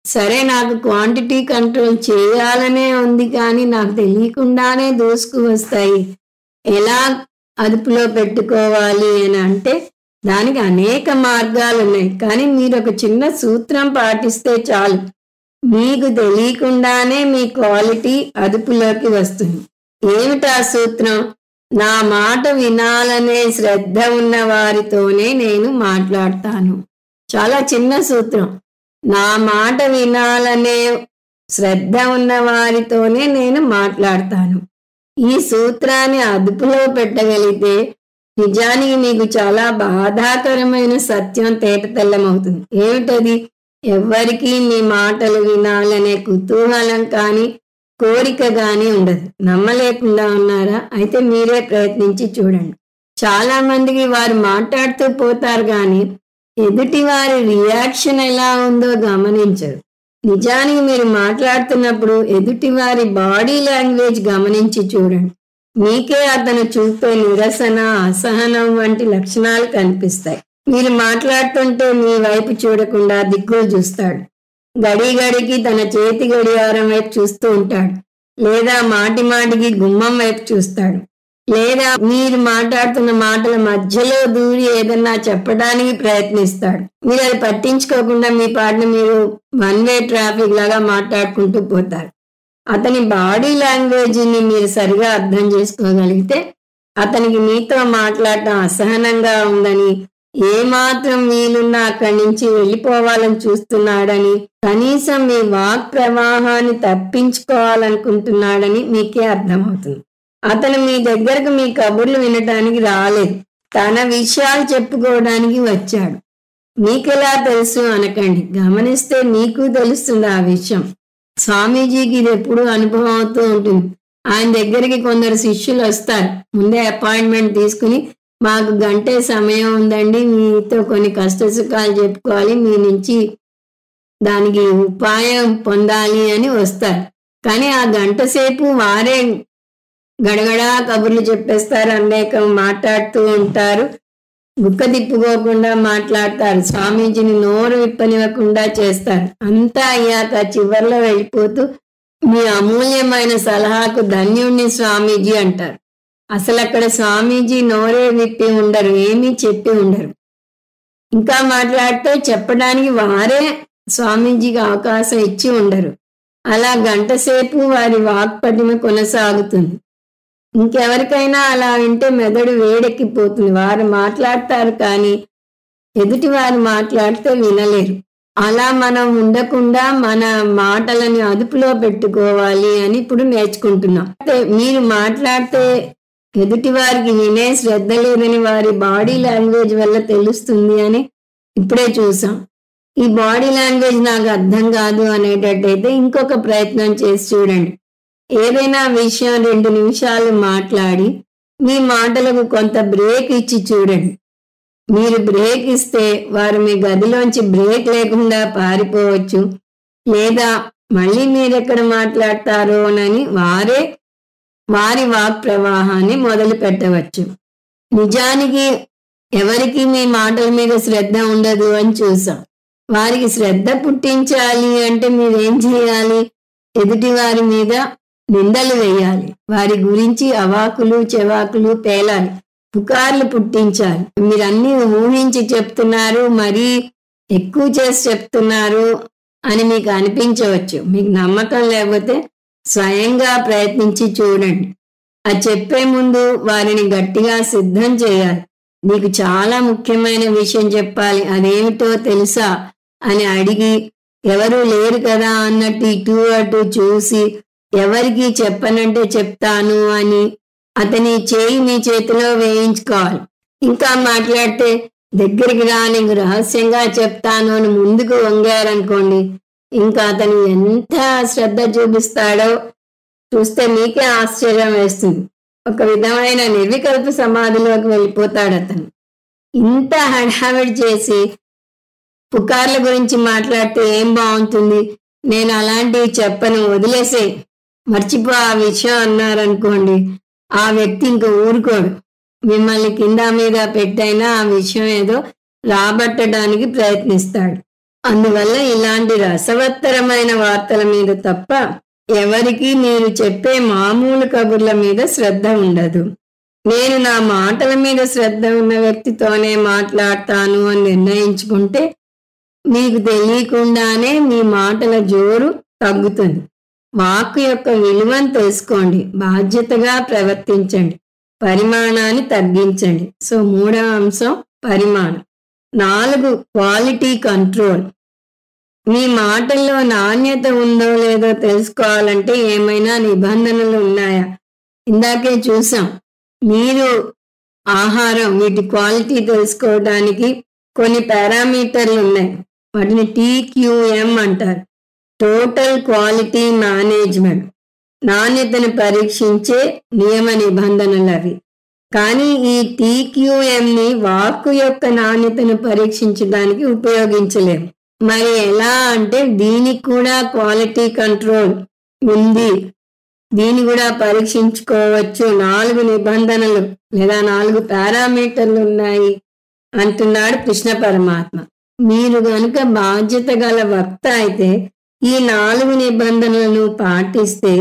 సరే, నాకు క్వాంటిటీ కంట్రోల్ చేయాలనే ఉంది కానీ నాకు తెలియకుండానే దూసుకు వస్తాయి, ఎలా అదుపులో పెట్టుకోవాలి అని అంటే దానికి అనేక మార్గాలు ఉన్నాయి. కానీ మీరు ఒక చిన్న సూత్రం పాటిస్తే చాలు, మీకు తెలియకుండానే మీ క్వాలిటీ అదుపులోకి వస్తుంది. ఏమిటా సూత్రం? నా మాట వినాలనే శ్రద్ధ ఉన్న వారితోనే నేను మాట్లాడతాను. చాలా చిన్న సూత్రం. నా మాట వినాలనే శ్రద్ధ ఉన్న వారితోనే నేను మాట్లాడతాను. ఈ సూత్రాన్ని అదుపులో పెట్టగలిగితే నిజానికి మీకు చాలా బాధాకరమైన సత్యం తేటతెల్లమవుతుంది. ఏమిటది? ఎవ్వరికీ మీ మాటలు వినాలనే కుతూహలం కానీ కోరిక కానీ ఉండదు. నమ్మలేకుండా ఉన్నారా? అయితే మీరే ప్రయత్నించి చూడండి. చాలా మందికి వారు మాట్లాడుతూ పోతారు కానీ ఎదుటి వారి రియాక్షన్ ఎలా ఉందో గమనించరు. నిజానికి మీరు మాట్లాడుతున్నప్పుడు ఎదుటి వారి బాడీ లాంగ్వేజ్ గమనించి చూడండి. మీకే అతను చూపే నిరసన, అసహనం వంటి లక్షణాలు కనిపిస్తాయి. మీరు మాట్లాడుతుంటే మీ వైపు చూడకుండా దిక్కులు చూస్తాడు. గడికి తన చేతి గడియారం వైపు చూస్తూ ఉంటాడు, లేదా మాటి మాటికి గుమ్మం వైపు చూస్తాడు, లేదా మీరు మాట్లాడుతున్న మాటల మధ్యలో దూరి ఏదన్నా చెప్పడానికి ప్రయత్నిస్తాడు. మీరు అది పట్టించుకోకుండా మీ పాటను మీరు వన్ వే ట్రాఫిక్ లాగా మాట్లాడుకుంటూ పోతారు. అతని బాడీ లాంగ్వేజ్ని మీరు సరిగా అర్థం చేసుకోగలిగితే అతనికి మీతో మాట్లాడటం అసహనంగా ఉందని, ఏమాత్రం వీలున్నా అక్కడి నుంచి వెళ్ళిపోవాలని చూస్తున్నాడని, కనీసం మీ వాక్ ప్రవాహాన్ని తప్పించుకోవాలనుకుంటున్నాడని మీకే అర్థమవుతుంది. అతను మీ దగ్గరకు మీ కబుర్లు వినటానికి రాలేదు, తన విషయాలు చెప్పుకోవడానికి వచ్చాడు. మీకెలా తెలుసు అనకండి, గమనిస్తే మీకు తెలుస్తుంది ఆ విషయం. స్వామీజీకి ఇది ఎప్పుడూ అనుభవం అవుతూ ఉంటుంది. ఆయన దగ్గరికి కొందరు శిష్యులు వస్తారు, ముందే అపాయింట్మెంట్ తీసుకుని మాకు గంటే సమయం ఉందండి, మీతో కొన్ని కష్టసుఖాలు చెప్పుకోవాలి, మీ నుంచి దానికి ఉపాయం పొందాలి అని వస్తారు. కానీ ఆ గంట సేపు వారే గడగడా కబుర్లు చెప్పేస్తారు, అనేకం మాట్లాడుతూ ఉంటారు, గుక్క తిప్పుకోకుండా మాట్లాడతారు, స్వామీజీని నోరు విప్పనివ్వకుండా చేస్తారు. అంతా అయ్యాక చివర్లో వెళ్ళిపోతూ మీ అమూల్యమైన సలహాకు ధన్యుణ్ణి స్వామీజీ అంటారు. అసలు అక్కడ స్వామీజీ నోరే విప్పి ఉండరు, ఏమీ చెప్పి ఉండరు. ఇంకా మాట్లాడితే చెప్పడానికి వారే స్వామీజీకి అవకాశం ఇచ్చి ఉండరు. అలా గంట సేపు వారి వాక్పటిమ కొనసాగుతుంది. ఇంకెవరికైనా అలా వింటే మెదడు వేడెక్కిపోతుంది. వారు మాట్లాడతారు కానీ ఎదుటి వారు మాట్లాడితే వినలేరు. అలా మనం ఉండకుండా మన మాటలని అదుపులో పెట్టుకోవాలి అని ఇప్పుడు నేర్చుకుంటున్నాం. మీరు మాట్లాడితే ఎదుటి వారికి వినే శ్రద్ధ లేదని వారి బాడీ లాంగ్వేజ్ వల్ల తెలుస్తుంది అని ఇప్పుడే చూసాం. ఈ బాడీ లాంగ్వేజ్ నాకు అర్థం కాదు అనేటట్టయితే ఇంకొక ప్రయత్నం చేసి చూడండి. ఏదైనా విషయం 2 నిమిషాలు మాట్లాడి మీ మాటలకు కొంత బ్రేక్ ఇచ్చి చూడండి. మీరు బ్రేక్ ఇస్తే వారు మీ గదిలోంచి బ్రేక్ లేకుండా పారిపోవచ్చు, లేదా మళ్ళీ మీరెక్కడ మాట్లాడతారోనని వారి వాక్ ప్రవాహాన్ని మొదలు పెట్టవచ్చు. నిజానికి ఎవరికి మీ మాటల మీద శ్రద్ధ ఉండదు అని చూసాం. వారికి శ్రద్ధ పుట్టించాలి అంటే మీరేం చేయాలి? ఎదుటి వారి మీద నిందలు వేయాలి, వారి గురించి అవాకులు చెవాకులు పేలాలి, పుకార్లు పుట్టించాలి. మీరన్నీ ఊహించి చెప్తున్నారు, మరీ ఎక్కువ చేసి చెప్తున్నారు అని మీకు అనిపించవచ్చు. మీకు నమ్మకం లేకపోతే స్వయంగా ప్రయత్నించి చూడండి. అది చెప్పే ముందు వారిని గట్టిగా సిద్ధం చేయాలి. నీకు చాలా ముఖ్యమైన విషయం చెప్పాలి, అదేమిటో తెలుసా అని అడిగి ఎవరూ లేరు కదా అన్నట్టు ఇటు అటు చూసి ఎవరికి చెప్పనంటే చెప్తాను అని అతని చేయి మీ చేతిలో వేయించుకోవాలి. ఇంకా మాట్లాడితే దగ్గరికి రా, నీకు రహస్యంగా చెప్తాను అని ముందుకు వంగారనుకోండి, ఇంకా అతను ఎంత శ్రద్ధ చూపిస్తాడో చూస్తే మీకే ఆశ్చర్యం వేస్తుంది. ఒక విధమైన నిర్వికల్ప సమాధిలోకి వెళ్ళిపోతాడు అతను. ఇంత హడావిడి చేసి పుకార్ల గురించి మాట్లాడితే ఏం బాగుంటుంది? నేను అలాంటివి చెప్పను, వదిలేసే, మర్చిపో ఆ విషయం అన్నారనుకోండి, ఆ వ్యక్తి ఇంక ఊరుకోడు. మిమ్మల్ని కింద మీద పెట్టైనా ఆ విషయం ఏదో రాబట్టడానికి ప్రయత్నిస్తాడు. అందువల్ల ఇలాంటి రసవత్తరమైన వార్తల మీద తప్ప ఎవరికి మీరు చెప్పే మామూలు కబుర్ల మీద శ్రద్ధ ఉండదు. నేను నా మాటల మీద శ్రద్ధ ఉన్న వ్యక్తితోనే మాట్లాడతాను అని నిర్ణయించుకుంటే మీకు తెలియకుండానే మీ మాటల జోరు తగ్గుతుంది. వాక్కు యొక్క విలువను తెలుసుకోండి, బాధ్యతగా ప్రవర్తించండి, పరిమాణాన్ని తగ్గించండి. సో 3వ అంశం పరిమాణం. 4 క్వాలిటీ కంట్రోల్. మీ మాటల్లో నాణ్యత ఉందో లేదో తెలుసుకోవాలంటే ఏమైనా నిబంధనలు ఉన్నాయా? ఇందాకే చూసాం. మీరు ఆహారం, వీటి క్వాలిటీ తెలుసుకోవడానికి కొన్ని పారామీటర్లు ఉన్నాయి. వాటిని TQM అంటారు, టోటల్ క్వాలిటీ మేనేజ్మెంట్. నాణ్యతను పరీక్షించే నియమ నిబంధనలు అవి. కానీ ఈ TQMని వాక్కు యొక్క నాణ్యతను పరీక్షించడానికి ఉపయోగించలేము. మరి ఎలా అంటే దీనికి కూడా క్వాలిటీ కంట్రోల్ ఉంది, దీన్ని కూడా పరీక్షించుకోవచ్చు. 4 నిబంధనలు లేదా 4 పారామీటర్లు ఉన్నాయి అంటున్నాడు కృష్ణ పరమాత్మ. మీరు గనుక బాధ్యత గల వక్త అయితే ఈ 4 నిబంధనలను పాటిస్తే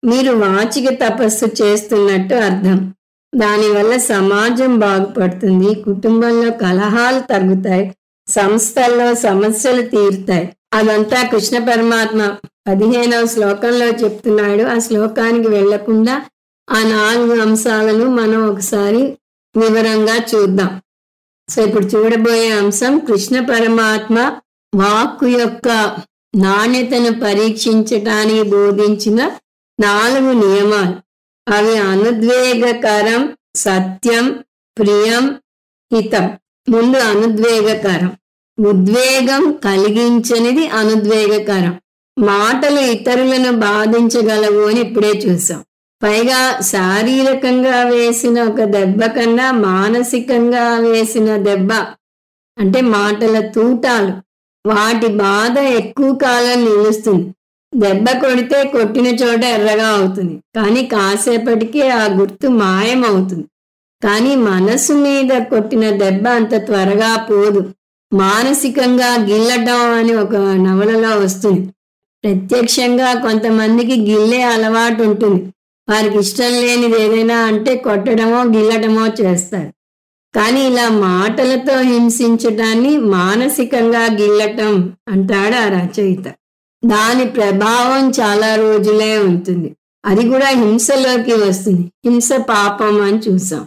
మీరు వాచిక తపస్సు చేస్తున్నట్టు అర్థం. దానివల్ల సమాజం బాగుపడుతుంది, కుటుంబంలో కలహాలు తగ్గుతాయి, సంస్థల్లో సమస్యలు తీరుతాయి. అదంతా కృష్ణ పరమాత్మ 15వ శ్లోకంలో చెప్తున్నాడు. ఆ శ్లోకానికి వెళ్లకుండా ఆ 4 అంశాలను మనం ఒకసారి వివరంగా చూద్దాం. సో ఇప్పుడు చూడబోయే అంశం కృష్ణ పరమాత్మ వాక్కు యొక్క నాణ్యతను పరీక్షించటానికి బోధించిన 4 నియమాలు. అవి అనుద్వేగకరం, సత్యం, ప్రియం, హితం. ముందు అనుద్వేగకరం. ఉద్వేగం కలిగించనిది అనుద్వేగకరం. మాటలు ఇతరులను బాధించగలవు అని ఇప్పుడే చూసాం. పైగా శారీరకంగా వేసిన ఒక దెబ్బ కన్నా మానసికంగా వేసిన దెబ్బ అంటే మాటల తూటాలు, వాటి బాధ ఎక్కువ కాలం నిలుస్తుంది. దెబ్బ కొడితే కొట్టిన చోట ఎర్రగా అవుతుంది, కానీ కాసేపటికి ఆ గుర్తు మాయమవుతుంది. కానీ మనసు మీద కొట్టిన దెబ్బ అంత త్వరగా పోదు. మానసికంగా గిల్లటం అని ఒక నవలలో వస్తుంది. ప్రత్యక్షంగా కొంతమందికి గిల్లే అలవాటు ఉంటుంది. వారికి ఇష్టం లేనిది ఏదైనా అంటే కొట్టడమో గిల్లటమో చేస్తారు. కానీ ఇలా మాటలతో హింసించటాన్ని మానసికంగా గిల్లటం అంటాడు ఆ రచయిత. దాని ప్రభావం చాలా రోజులే ఉంటుంది. అది కూడా హింసలోకి వస్తుంది. హింస పాపం అని చూసాం.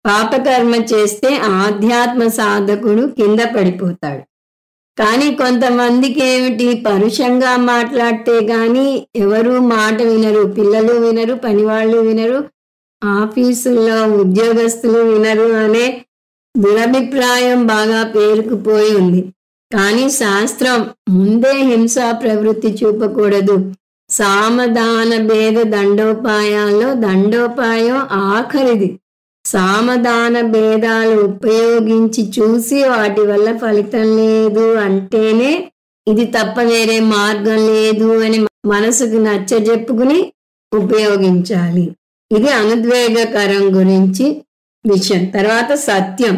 పాపకర్మ చేస్తే ఆధ్యాత్మ సాధకుడు కింద పడిపోతాడు. కానీ కొంతమందికి ఏమిటి, పరుషంగా మాట్లాడితే గాని ఎవరు మాట వినరు. పిల్లలు వినరు, పనివాళ్ళు వినరు, ఆఫీసుల్లో ఉద్యోగస్తులు వినరు అనే దురభిప్రాయం బాగా పేరుకుపోయి ఉంది. కానీ శాస్త్రం ముందే హింసా ప్రవృత్తి చూపకూడదు. సామధాన భేద దండోపాయాల్లో దండోపాయం ఆఖరిది. సామధాన భేదాలు ఉపయోగించి చూసి వాటి వల్ల ఫలితం లేదు అంటేనే ఇది తప్ప వేరే మార్గం లేదు అని మనసుకు నచ్చజెప్పుకుని ఉపయోగించాలి. ఇది అనుద్వేగకరం గురించి విషయం. తర్వాత సత్యం.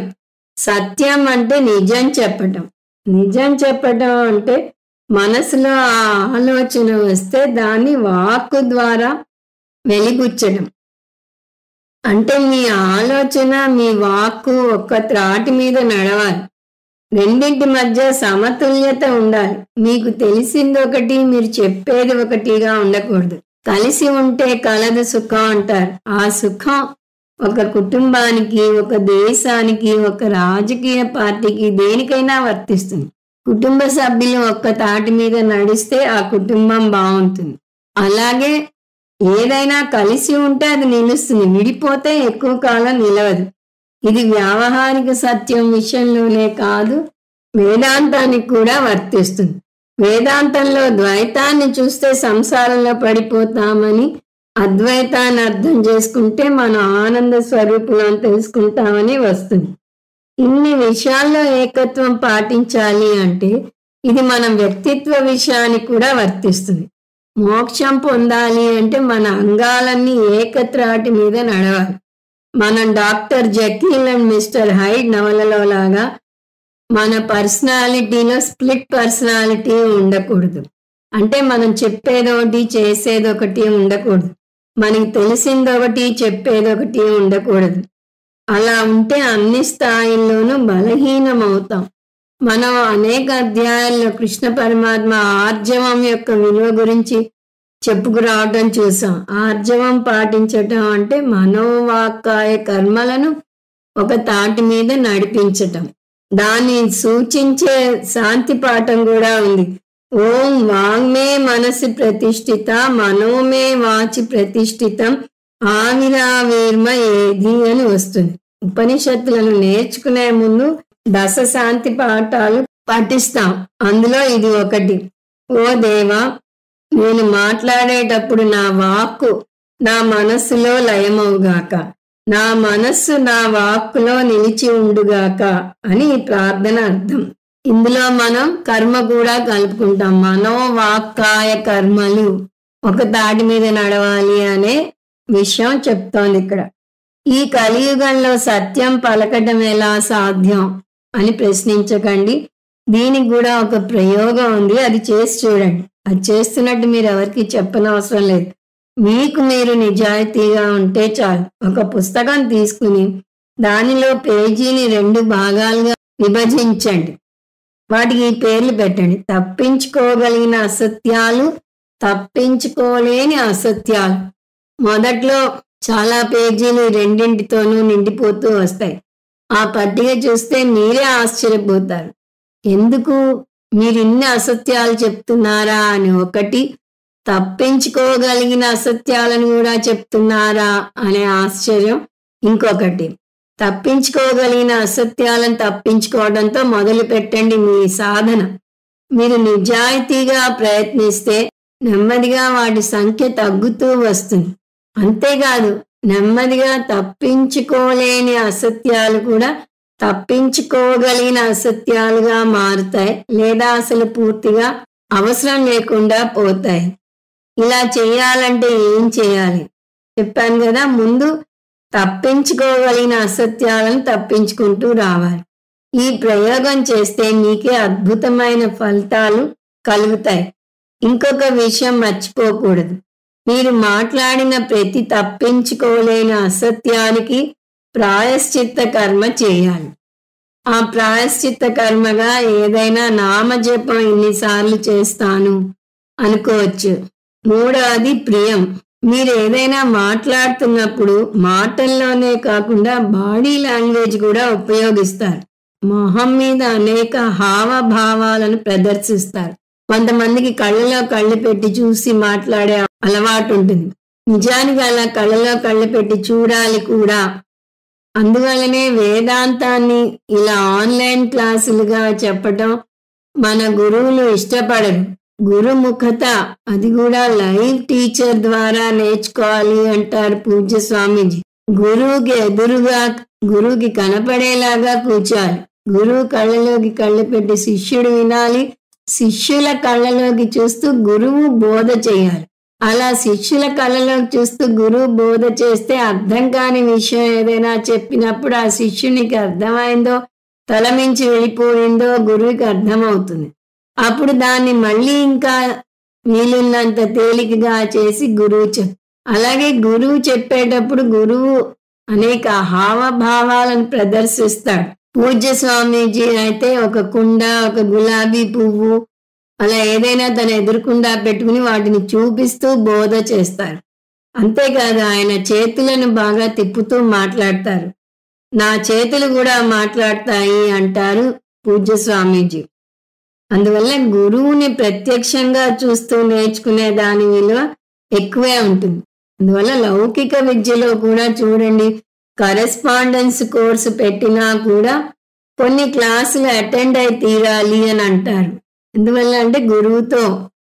సత్యం అంటే నిజం చెప్పటం. నిజం చెప్పటం అంటే మనసులో ఆ ఆలోచన వస్తే దాన్ని వాక్కు ద్వారా వెలిబుచ్చడం. అంటే మీ ఆలోచన మీ వాక్కు ఒక్క త్రాటి మీద నడవాలి. రెండింటి మధ్య సమతుల్యత ఉండాలి. మీకు తెలిసింది ఒకటి, మీరు చెప్పేది ఒకటిగా ఉండకూడదు. కలిసి ఉంటే కలదు సుఖం అంటారు. ఆ సుఖం ఒక కుటుంబానికి, ఒక దేశానికి, ఒక రాజకీయ పార్టీకి, దేనికైనా వర్తిస్తుంది. కుటుంబ సభ్యులు ఒక్క తాటి మీద నడిస్తే ఆ కుటుంబం బాగుంటుంది. అలాగే ఏదైనా కలిసి ఉంటే అది నిలుస్తుంది, విడిపోతే ఎక్కువ కాలం నిలవదు. ఇది వ్యావహారిక సత్యం విషయంలోనే కాదు, వేదాంతానికి కూడా వర్తిస్తుంది. వేదాంతంలో ద్వైతాన్ని చూస్తే సంసారంలో పడిపోతామని, అద్వైతాన్ని అర్థం చేసుకుంటే మనం ఆనంద స్వరూపులను తెలుసుకుంటామని వస్తుంది. ఇన్ని విషయాల్లో ఏకత్వం పాటించాలి అంటే ఇది మన వ్యక్తిత్వ విషయానికి కూడా వర్తిస్తుంది. మోక్షం పొందాలి అంటే మన అంగాలన్నీ ఏకత్రాటి మీద నడవాలి. మనం డాక్టర్ జకీల్ అండ్ మిస్టర్ హైడ్ నవలలో లాగా మన పర్సనాలిటీలో స్ప్లిట్ పర్సనాలిటీ ఉండకూడదు. అంటే మనం చెప్పేదొకటి చేసేదొకటి ఉండకూడదు. మనకి తెలిసిందొకటి చెప్పేదొకటి ఉండకూడదు. అలా ఉంటే అన్ని స్థాయిల్లోనూ బలహీనం అవుతాం. మనం అనేక అధ్యాయాల్లో కృష్ణ పరమాత్మ ఆర్జవం యొక్క విలువ గురించి చెప్పుకురావటం చూసాం. ఆర్జవం పాటించటం అంటే మనోవాక్కాయ కర్మలను ఒక తాటి మీద నడిపించటం. దాన్ని సూచించే శాంతి పాఠం కూడా ఉంది. ఓం వాంగ్మే మనసి ప్రతిష్ఠిత మనోమే వాచి ప్రతిష్ఠితం ఆవిరావిర్మ ఏది అని వస్తుంది. ఉపనిషత్తులను నేర్చుకునే ముందు దశ శాంతి పాఠాలు పఠిస్తాం. అందులో ఇది ఒకటి. ఓ దేవా, నేను మాట్లాడేటప్పుడు నా వాక్కు నా మనస్సులో లయమవుగాక. నా మనస్సు నా వాక్కులో నిలిచి ఉండుగాక అని ఈ ప్రార్థన అర్థం. ఇందులో మనం కర్మ కూడా కలుపుకుంటాం. మనోవాక్కాయ కర్మలు ఒక తాటి మీద నడవాలి అనే విషయం చెప్తోంది ఇక్కడ. ఈ కలియుగంలో సత్యం పలకటం ఎలా సాధ్యం అని ప్రశ్నించకండి. దీనికి కూడా ఒక ప్రయోగం ఉంది, అది చేసి చూడండి. అది చేస్తున్నట్టు మీరు ఎవరికి చెప్పనవసరం లేదు. మీకు మీరు నిజాయితీగా ఉంటే చాలు. ఒక పుస్తకం తీసుకుని దానిలో పేజీని 2 భాగాలుగా విభజించండి. వాటికి పేర్లు పెట్టండి. తప్పించుకోగలిగిన అసత్యాలు, తప్పించుకోలేని అసత్యాలు. మొదట్లో చాలా పేజీలు 2తోనూ నిండిపోతూ వస్తాయి. ఆ పట్టిక చూస్తే మీరే ఆశ్చర్యపోతారు. ఎందుకు మీరు ఇన్ని అసత్యాలు చెప్తున్నారా అని ఒకటి, తప్పించుకోగలిగిన అసత్యాలను కూడా చెప్తున్నారా అనే ఆశ్చర్యం ఇంకొకటి. తప్పించుకోగలిగిన అసత్యాలను తప్పించుకోవడంతో మొదలు పెట్టండి మీ సాధన. మీరు నిజాయితీగా ప్రయత్నిస్తే నెమ్మదిగా వాటి సంఖ్య తగ్గుతూ వస్తుంది. అంతేకాదు, నెమ్మదిగా తప్పించుకోలేని అసత్యాలు కూడా తప్పించుకోగలిగిన అసత్యాలుగా మారుతాయి, లేదా అసలు పూర్తిగా అవసరం లేకుండా పోతాయి. ఇలా చేయాలంటే ఏం చేయాలి చెప్పాను కదా. ముందు తప్పించుకోగలిగిన అసత్యాలను తప్పించుకుంటూ రావాలి. ఈ ప్రయోగం చేస్తే మీకే అద్భుతమైన ఫలితాలు కలుగుతాయి. ఇంకొక విషయం మర్చిపోకూడదు. మీరు మాట్లాడిన ప్రతి తప్పించుకోలేని అసత్యానికి ప్రాయశ్చిత్త కర్మ చేయాలి. ఆ ప్రాయశ్చిత్త కర్మగా ఏదైనా నామజపం ఇన్నిసార్లు చేస్తాను అనుకోవచ్చు. 3వది ప్రియం. మీరు ఏదైనా మాట్లాడుతున్నప్పుడు మాటల్లోనే కాకుండా బాడీ లాంగ్వేజ్ కూడా ఉపయోగిస్తారు. మొహం మీద అనేక హావభావాలను ప్రదర్శిస్తారు. కొంతమందికి కళ్ళలో కళ్ళు పెట్టి చూసి మాట్లాడే అలవాటు ఉంటుంది. నిజానికి అలా కళ్ళలో కళ్ళు పెట్టి చూడాలి కూడా. అందువల్లనే వేదాంతాన్ని ఇలా ఆన్లైన్ క్లాసులుగా చెప్పటం మన గురువులు ఇష్టపడరు. గురుముఖత, అది కూడా లైవ్ టీచర్ ద్వారా నేర్చుకోవాలి అంటారు పూజ్య స్వామీజీ. గురువుకి ఎదురుగా, గురువుకి కనపడేలాగా కూర్చోాలి. గురువు కళ్ళలోకి కళ్ళు పెట్టి శిష్యుడు వినాలి. శిష్యుల కళ్ళలోకి చూస్తూ గురువు బోధ చేయాలి. అలా శిష్యుల కళ్ళలోకి చూస్తూ గురువు బోధ చేస్తే అర్థం కాని విషయం ఏదైనా చెప్పినప్పుడు ఆ శిష్యునికి అర్థమైందో, తలమించి వెళ్ళిపోయిందో గురువుకి అర్థమవుతుంది. అప్పుడు దాన్ని మళ్ళీ ఇంకా వీలున్నంత తేలికగా చేసి గురువు అలాగే గురువు చెప్పేటప్పుడు గురువు అనేక హావభావాలను ప్రదర్శిస్తాడు. పూజ్య స్వామీజీ అయితే ఒక కుండ, ఒక గులాబీ పువ్వు అలా ఏదైనా తన ఎదురుకుండా పెట్టుకుని వాటిని చూపిస్తూ బోధ చేస్తారు. అంతేకాదు, ఆయన చేతులను బాగా తిప్పుతూ మాట్లాడతారు. నా చేతులు కూడా మాట్లాడతాయి అంటారు పూజ్య స్వామీజీ. అందువల్ల గురువుని ప్రత్యక్షంగా చూస్తూ నేర్చుకునే దాని విలువ ఎక్కువే ఉంటుంది. అందువల్ల లౌకిక విద్యలో కూడా చూడండి, కరెస్పాండెన్స్ కోర్సు పెట్టినా కూడా కొన్ని క్లాసులు అటెండ్ అయి తీరాలి అని అంటారు. ఎందువల్ల అంటే గురువుతో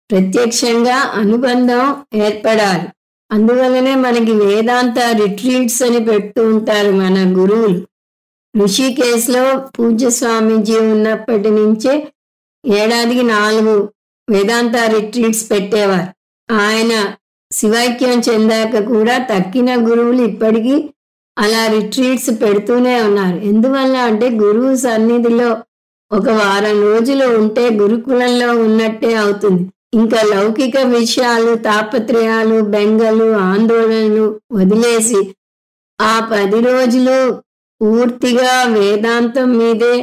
ప్రత్యక్షంగా అనుబంధం ఏర్పడాలి. అందువల్లనే మనకి వేదాంత రిట్రీట్స్ అని పెడుతూ ఉంటారు మన గురువులు. ఋషికేశ్లో పూజ్య స్వామీజీ ఉన్నప్పటి నుంచే ఏడాదికి 4 వేదాంత రిట్రీట్స్ పెట్టేవారు. ఆయన శివైక్యం చెందాక కూడా తక్కిన గురువులు ఇప్పటికీ అలా రిట్రీట్స్ పెడుతూనే ఉన్నారు. ఎందువల్ల అంటే గురువు సన్నిధిలో ఒక వారం రోజులు ఉంటే గురుకులంలో ఉన్నట్టే అవుతుంది. ఇంకా లౌకిక విషయాలు, తాపత్రయాలు, బెంగలు, ఆందోళనలు వదిలేసి ఆ 10 రోజులు పూర్తిగా వేదాంతం మీదే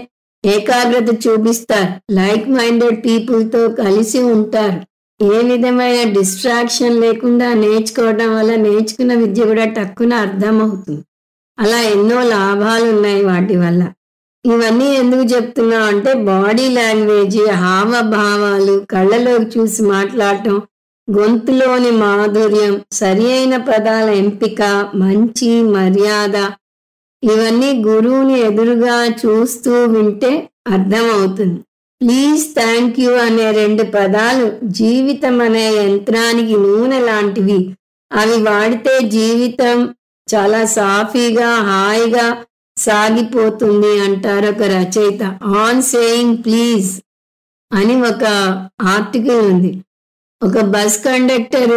ఏకాగ్రత చూపిస్తారు. లైక్ మైండెడ్ పీపుల్తో కలిసి ఉంటారు. ఏ విధమైన డిస్ట్రాక్షన్ లేకుండా నేర్చుకోవడం వల్ల నేర్చుకున్న విద్య కూడా టక్కున అర్థమవుతుంది. అలా ఎన్నో లాభాలు ఉన్నాయి వాటి వల్ల. ఇవన్నీ ఎందుకు చెప్తున్నా అంటే బాడీ లాంగ్వేజ్, హావభావాలు, కళ్ళలోకి చూసి మాట్లాడటం, గొంతులోని మాధుర్యం, సరి అయిన పదాల ఎంపిక, మంచి మర్యాద, ఇవన్నీ గురువుని ఎదురుగా చూస్తూ వింటే అర్థమవుతుంది. ప్లీజ్, థ్యాంక్ యూ అనే 2 పదాలు జీవితం అనే యంత్రానికి నూనె లాంటివి. అవి వాడితే జీవితం చాలా సాఫీగా హాయిగా సాగిపోతుంది అంటారు ఒక రచయిత. ఆన్ సేయింగ్ ప్లీజ్ అని ఒక ఆర్టికల్ ఉంది. ఒక బస్ కండక్టర్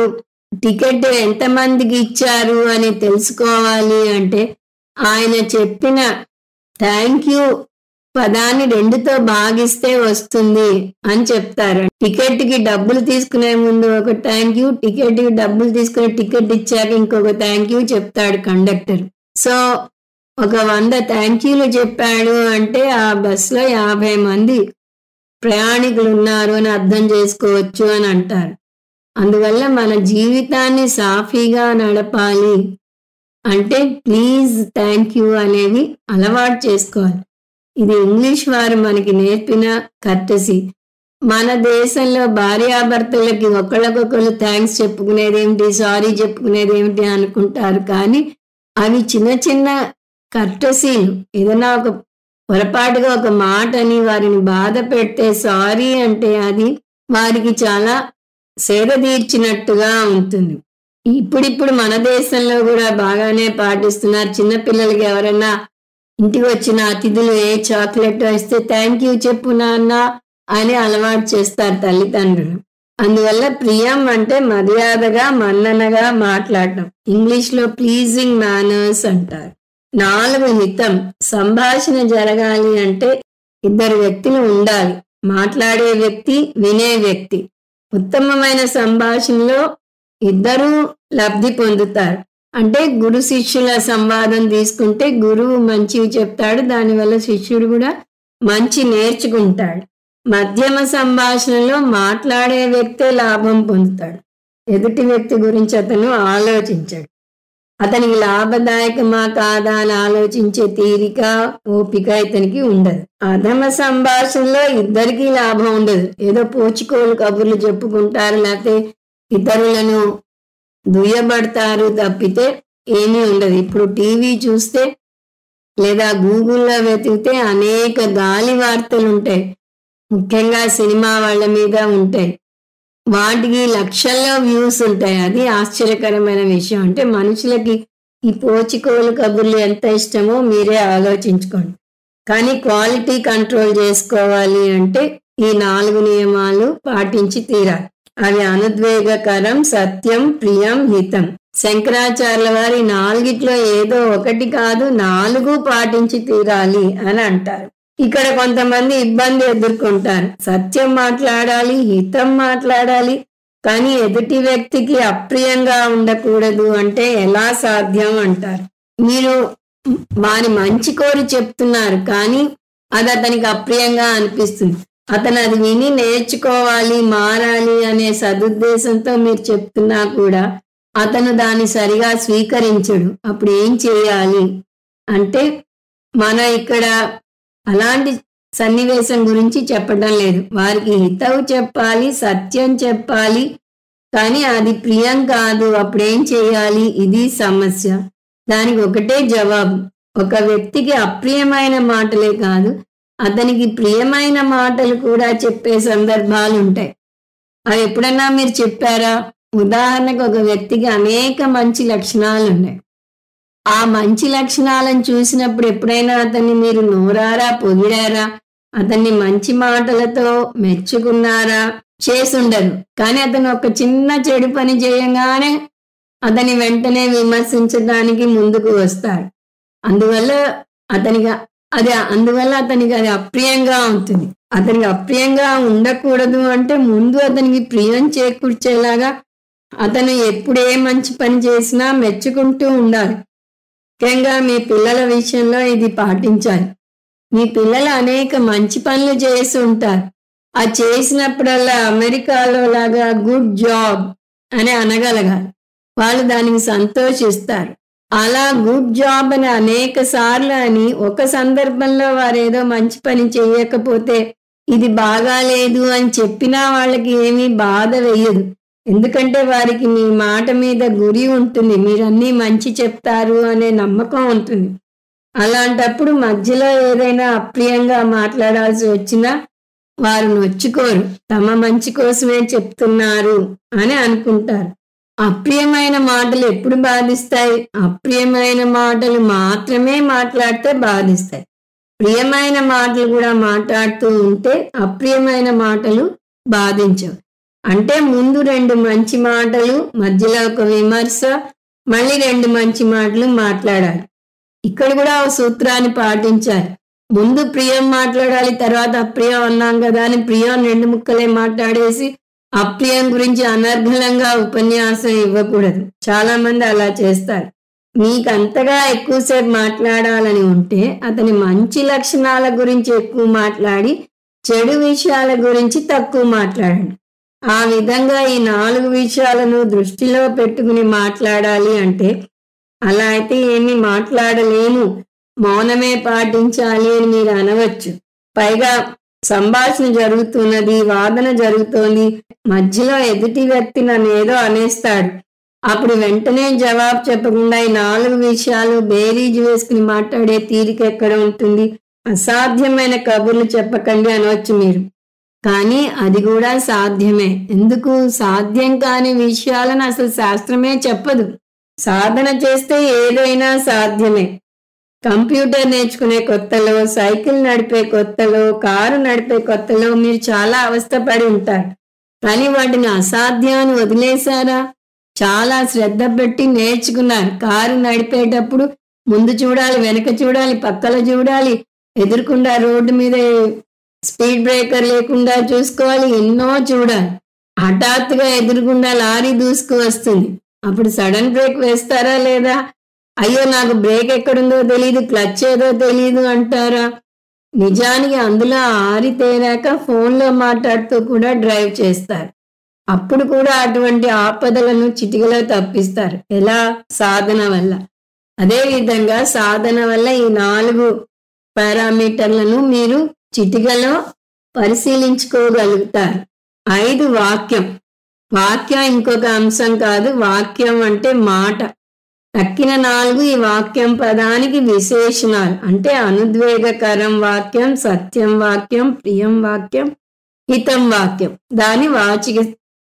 టికెట్ ఎంతమందికి ఇచ్చారు అని తెలుసుకోవాలి అంటే ఆయన చెప్పిన థ్యాంక్ యూ పదాన్ని 2తో భాగిస్తే వస్తుంది అని చెప్తారు. టికెట్కి డబ్బులు తీసుకునే ముందు ఒక థ్యాంక్ యూ, టికెట్కి డబ్బులు తీసుకుని టికెట్ ఇచ్చాక ఇంకొక థ్యాంక్ యూ చెప్తాడు కండక్టర్. సో ఒక 100 థ్యాంక్ యూలు చెప్పాడు అంటే ఆ బస్సులో 50 మంది ప్రయాణికులు ఉన్నారు అని అర్థం చేసుకోవచ్చు అని అంటారు. అందువల్ల మన జీవితాన్ని సాఫీగా నడపాలి అంటే ప్లీజ్, థ్యాంక్ యూ అనేవి అలవాటు చేసుకోవాలి. ఇది ఇంగ్లీష్ వారు మనకి నేర్పిన కర్టసీ. మన దేశంలో భార్యాభర్తలకి ఒకళ్ళకొకళ్ళు థ్యాంక్స్ చెప్పుకునేది ఏమిటి, సారీ చెప్పుకునేది ఏమిటి అనుకుంటారు. కానీ అవి చిన్న చిన్న కర్టసీలు. ఏదైనా ఒక పొరపాటుగా ఒక మాటని వారిని బాధ పెడితే సారీ అంటే అది వారికి చాలా సేద తీర్చినట్టుగా ఉంటుంది. ఇప్పుడిప్పుడు మన దేశంలో కూడా బాగానే పాటిస్తున్నారు. చిన్నపిల్లలకి ఎవరైనా ఇంటికి వచ్చిన అతిథులు ఏ చాక్లెట్ ఇస్తే థ్యాంక్ యూ చెప్పు నాన్న అని అలవాటు చేస్తారు తల్లిదండ్రులు. అందువల్ల ప్రియం అంటే మర్యాదగా మన్ననగా మాట్లాడటం. ఇంగ్లీష్లో ప్లీజింగ్ మేనర్స్ అంటారు. 4 హితం. సంభాషణ జరగాలి అంటే 2 వ్యక్తులు ఉండాలి. మాట్లాడే వ్యక్తి, వినే వ్యక్తి. ఉత్తమమైన సంభాషణలో 2 లబ్ధి పొందుతారు. అంటే గురు శిష్యుల సంవాదం తీసుకుంటే గురువు మంచివి చెప్తాడు, దానివల్ల శిష్యుడు కూడా మంచి నేర్చుకుంటాడు. మధ్యమ సంభాషణలో మాట్లాడే వ్యక్తే లాభం పొందుతాడు. ఎదుటి వ్యక్తి గురించి అతను ఆలోచించాడు. అతనికి లాభదాయకమా కాదా అని ఆలోచించే తీరిక, ఓపిక ఇతనికి ఉండదు. అధమ సంభాషణలో 2కి లాభం ఉండదు. ఏదో పోచుకోలు కబుర్లు చెప్పుకుంటారు, లేకపోతే ఇతరులను దుయ్యబడతారు తప్పితే ఏమీ ఉండదు. ఇప్పుడు టీవీ చూస్తే లేదా గూగుల్లో వెతికితే అనేక గాలి వార్తలు ఉంటాయి. ముఖ్యంగా సినిమా వాళ్ళ మీద ఉంటాయి. వాటికి లక్షల్లో వ్యూస్ ఉంటాయి. అది ఆశ్చర్యకరమైన విషయం. అంటే మనుషులకి ఈ పోచికోలు కబుర్లు ఎంత ఇష్టమో మీరే ఆలోచించుకోండి. కానీ క్వాలిటీ కంట్రోల్ చేసుకోవాలి అంటే ఈ 4 నియమాలు పాటించి తీరాలి. అవి అనుద్వేగకరం, సత్యం, ప్రియం, హితం. శంకరాచార్యుల వారి 4ట్లో ఏదో ఒకటి కాదు 4 పాటించి తీరాలి అని అంటారు. ఇక్కడ కొంతమంది ఇబ్బంది ఎదుర్కొంటారు. సత్యం మాట్లాడాలి, హితం మాట్లాడాలి, కానీ ఎదుటి వ్యక్తికి అప్రియంగా ఉండకూడదు అంటే ఎలా సాధ్యం అంటారు. మీరు వారి మంచి కోరి చెప్తున్నారు, కానీ అది అతనికి అప్రియంగా అనిపిస్తుంది. అతను అది విని నేర్చుకోవాలి, మారాలి అనే సదుద్దేశంతో మీరు చెప్తున్నా కూడా అతను దాన్ని సరిగా స్వీకరించడు. అప్పుడు ఏం చేయాలి అంటే, మన ఇక్కడ అలాంటి సన్నివేశం గురించి చెప్పడం లేదు. వారికి హితవు చెప్పాలి, సత్యం చెప్పాలి, కానీ అది ప్రియం కాదు. అప్పుడేం చేయాలి? ఇది సమస్య. దానికి ఒకటే జవాబు. ఒక వ్యక్తికి అప్రియమైన మాటలే కాదు, అతనికి ప్రియమైన మాటలు కూడా చెప్పే సందర్భాలు ఉంటాయి. అవి ఎప్పుడన్నా మీరు చెప్పారా? ఉదాహరణకు ఒక వ్యక్తికి అనేక మంచి లక్షణాలు ఉన్నాయి. ఆ మంచి లక్షణాలను చూసినప్పుడు ఎప్పుడైనా అతన్ని మీరు నోరారా పొగిడారా? అతన్ని మంచి మాటలతో మెచ్చుకున్నారా? చేసుండరు. కానీ అతను ఒక చిన్న చెడు పని చేయగానే అతని వెంటనే విమర్శించడానికి ముందుకు వస్తారు. అందువల్ల అతనికి అది అప్రియంగా ఉంటుంది. అతనికి అప్రియంగా ఉండకూడదు అంటే ముందు అతనికి ప్రియం చేకూర్చేలాగా అతను ఎప్పుడు ఏ మంచి పని చేసినా మెచ్చుకుంటూ ఉండాలి. ముఖ్యంగా మీ పిల్లల విషయంలో ఇది పాటించాలి. మీ పిల్లలు అనేక మంచి పనులు చేసి ఉంటారు. ఆ చేసినప్పుడల్లా అమెరికాలో లాగా గుడ్ జాబ్ అని అనగలగాలి. వాళ్ళు దానికి సంతోషిస్తారు. అలా గుడ్ జాబ్ అని అనేక సార్లు అని ఒక సందర్భంలో వారేదో మంచి పని చేయకపోతే ఇది బాగాలేదు అని చెప్పినా వాళ్ళకి ఏమీ బాధ వేయదు. ఎందుకంటే వారికి మీ మాట మీద గురి ఉంటుంది, మీరన్నీ మంచి చెప్తారు అనే నమ్మకం ఉంటుంది. అలాంటప్పుడు మధ్యలో ఏదైనా అప్రియంగా మాట్లాడాల్సి వచ్చినా వారు నొచ్చుకోరు. తమ మంచి కోసమే చెప్తున్నారు అని అనుకుంటారు. అప్రియమైన మాటలు ఎప్పుడు బాధిస్తాయి? అప్రియమైన మాటలు మాత్రమే మాట్లాడితే బాధిస్తాయి. ప్రియమైన మాటలు కూడా మాట్లాడుతూ ఉంటే అప్రియమైన మాటలు బాధించవు. అంటే ముందు 2 మంచి మాటలు, మధ్యలో ఒక విమర్శ, మళ్ళీ 2 మంచి మాటలు మాట్లాడాలి. ఇక్కడ కూడా ఒక సూత్రాన్ని పాటించాలి. ముందు ప్రియం మాట్లాడాలి, తర్వాత అప్రియం అన్నాం కదా అని ప్రియం 2 ముక్కలే మాట్లాడేసి అప్రియం గురించి అనర్గళంగా ఉపన్యాసం ఇవ్వకూడదు. చాలా మంది అలా చేస్తారు. మీకు అంతగా ఎక్కువసేపు మాట్లాడాలని ఉంటే అతని మంచి లక్షణాల గురించి ఎక్కువ మాట్లాడి చెడు విషయాల గురించి తక్కువ మాట్లాడండి. ఆ విధంగా ఈ 4 విషయాలను దృష్టిలో పెట్టుకుని మాట్లాడాలి అంటే, అలా అయితే ఏమీ మాట్లాడలేము, మౌనమే పాటించాలి అని మీరు అనవచ్చు. పైగా సంభాషణ జరుగుతున్నది, వాదన జరుగుతోంది, మధ్యలో ఎదుటి వ్యక్తి నన్ను ఏదో అనేస్తాడు. అప్పుడు వెంటనే జవాబు చెప్పకుండా ఈ 4 విషయాలు బేరీజు వేసుకుని మాట్లాడే తీరిక ఎక్కడ ఉంటుంది? అసాధ్యమైన కబుర్లు చెప్పకండి అనవచ్చు మీరు. కానీ అది కూడా సాధ్యమే. ఎందుకు? సాధ్యం కాని విషయాలను అసలు శాస్త్రమే చెప్పదు. సాధన చేస్తే ఏదైనా సాధ్యమే. కంప్యూటర్ నేర్చుకునే కొత్తలో, సైకిల్ నడిపే కొత్తలో, కారు నడిపే కొత్తలో మీరు చాలా అవస్థపడి ఉంటారు. కానీ వాటిని అసాధ్యాన్ని వదిలేశారా? చాలా శ్రద్ధ పెట్టి నేర్చుకున్నారు. కారు నడిపేటప్పుడు ముందు చూడాలి, వెనక చూడాలి, పక్కల చూడాలి, ఎదురుకుండా రోడ్డు మీద స్పీడ్ బ్రేకర్ లేకుండా చూసుకోవాలి, ఎన్నో చూడాలి. హఠాత్తుగా ఎదురుకుండా లారీ దూసుకు వస్తుంది. అప్పుడు సడన్ బ్రేక్ వేస్తారా లేదా? అయ్యో నాకు బ్రేక్ ఎక్కడుందో తెలియదు, క్లచ్ ఏదో తెలియదు అంటారా? నిజానికి అందులో ఆరితేరాక ఫోన్లో మాట్లాడుతూ కూడా డ్రైవ్ చేస్తారు. అప్పుడు కూడా అటువంటి ఆపదలను చిటికలో తప్పిస్తారు. ఎలా? సాధన వల్ల. అదేవిధంగా సాధన వల్ల ఈ 4 పారామీటర్లను మీరు చిటికలో పరిశీలించుకోగలుగుతారు. 5 వాక్యం. వాక్యం ఇంకొక అంశం కాదు. వాక్యం అంటే మాట. తక్కిన 4 ఈ వాక్యం పదానికి విశేషణాలు. అంటే అనుద్వేగకరం వాక్యం, సత్యం వాక్యం, ప్రియం వాక్యం, హితం వాక్యం. దాని వాచిక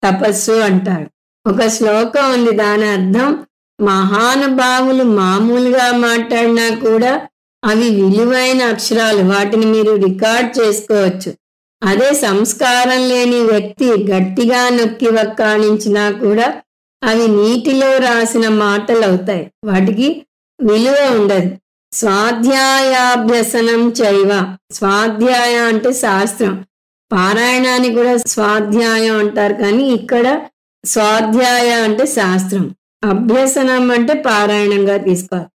తపస్సు అంటారు. ఒక శ్లోకం ఉంది, దాని అర్థం మహానుభావులు మామూలుగా మాట్లాడినా కూడా అవి విలువైన అక్షరాలు, వాటిని మీరు రికార్డ్ చేసుకోవచ్చు. అదే సంస్కారం లేని వ్యక్తి గట్టిగా నొక్కి వక్కాణించినా కూడా అవి నీటిలో రాసిన మాటలు అవుతాయి, వాటికి విలువ ఉండదు. స్వాధ్యాయాభ్యసనం చైవ. స్వాధ్యాయ అంటే శాస్త్రం, పారాయణాన్ని కూడా స్వాధ్యాయం అంటారు, కానీ ఇక్కడ స్వాధ్యాయ అంటే శాస్త్రం, అభ్యసనం అంటే పారాయణంగా తీసుకోవాలి.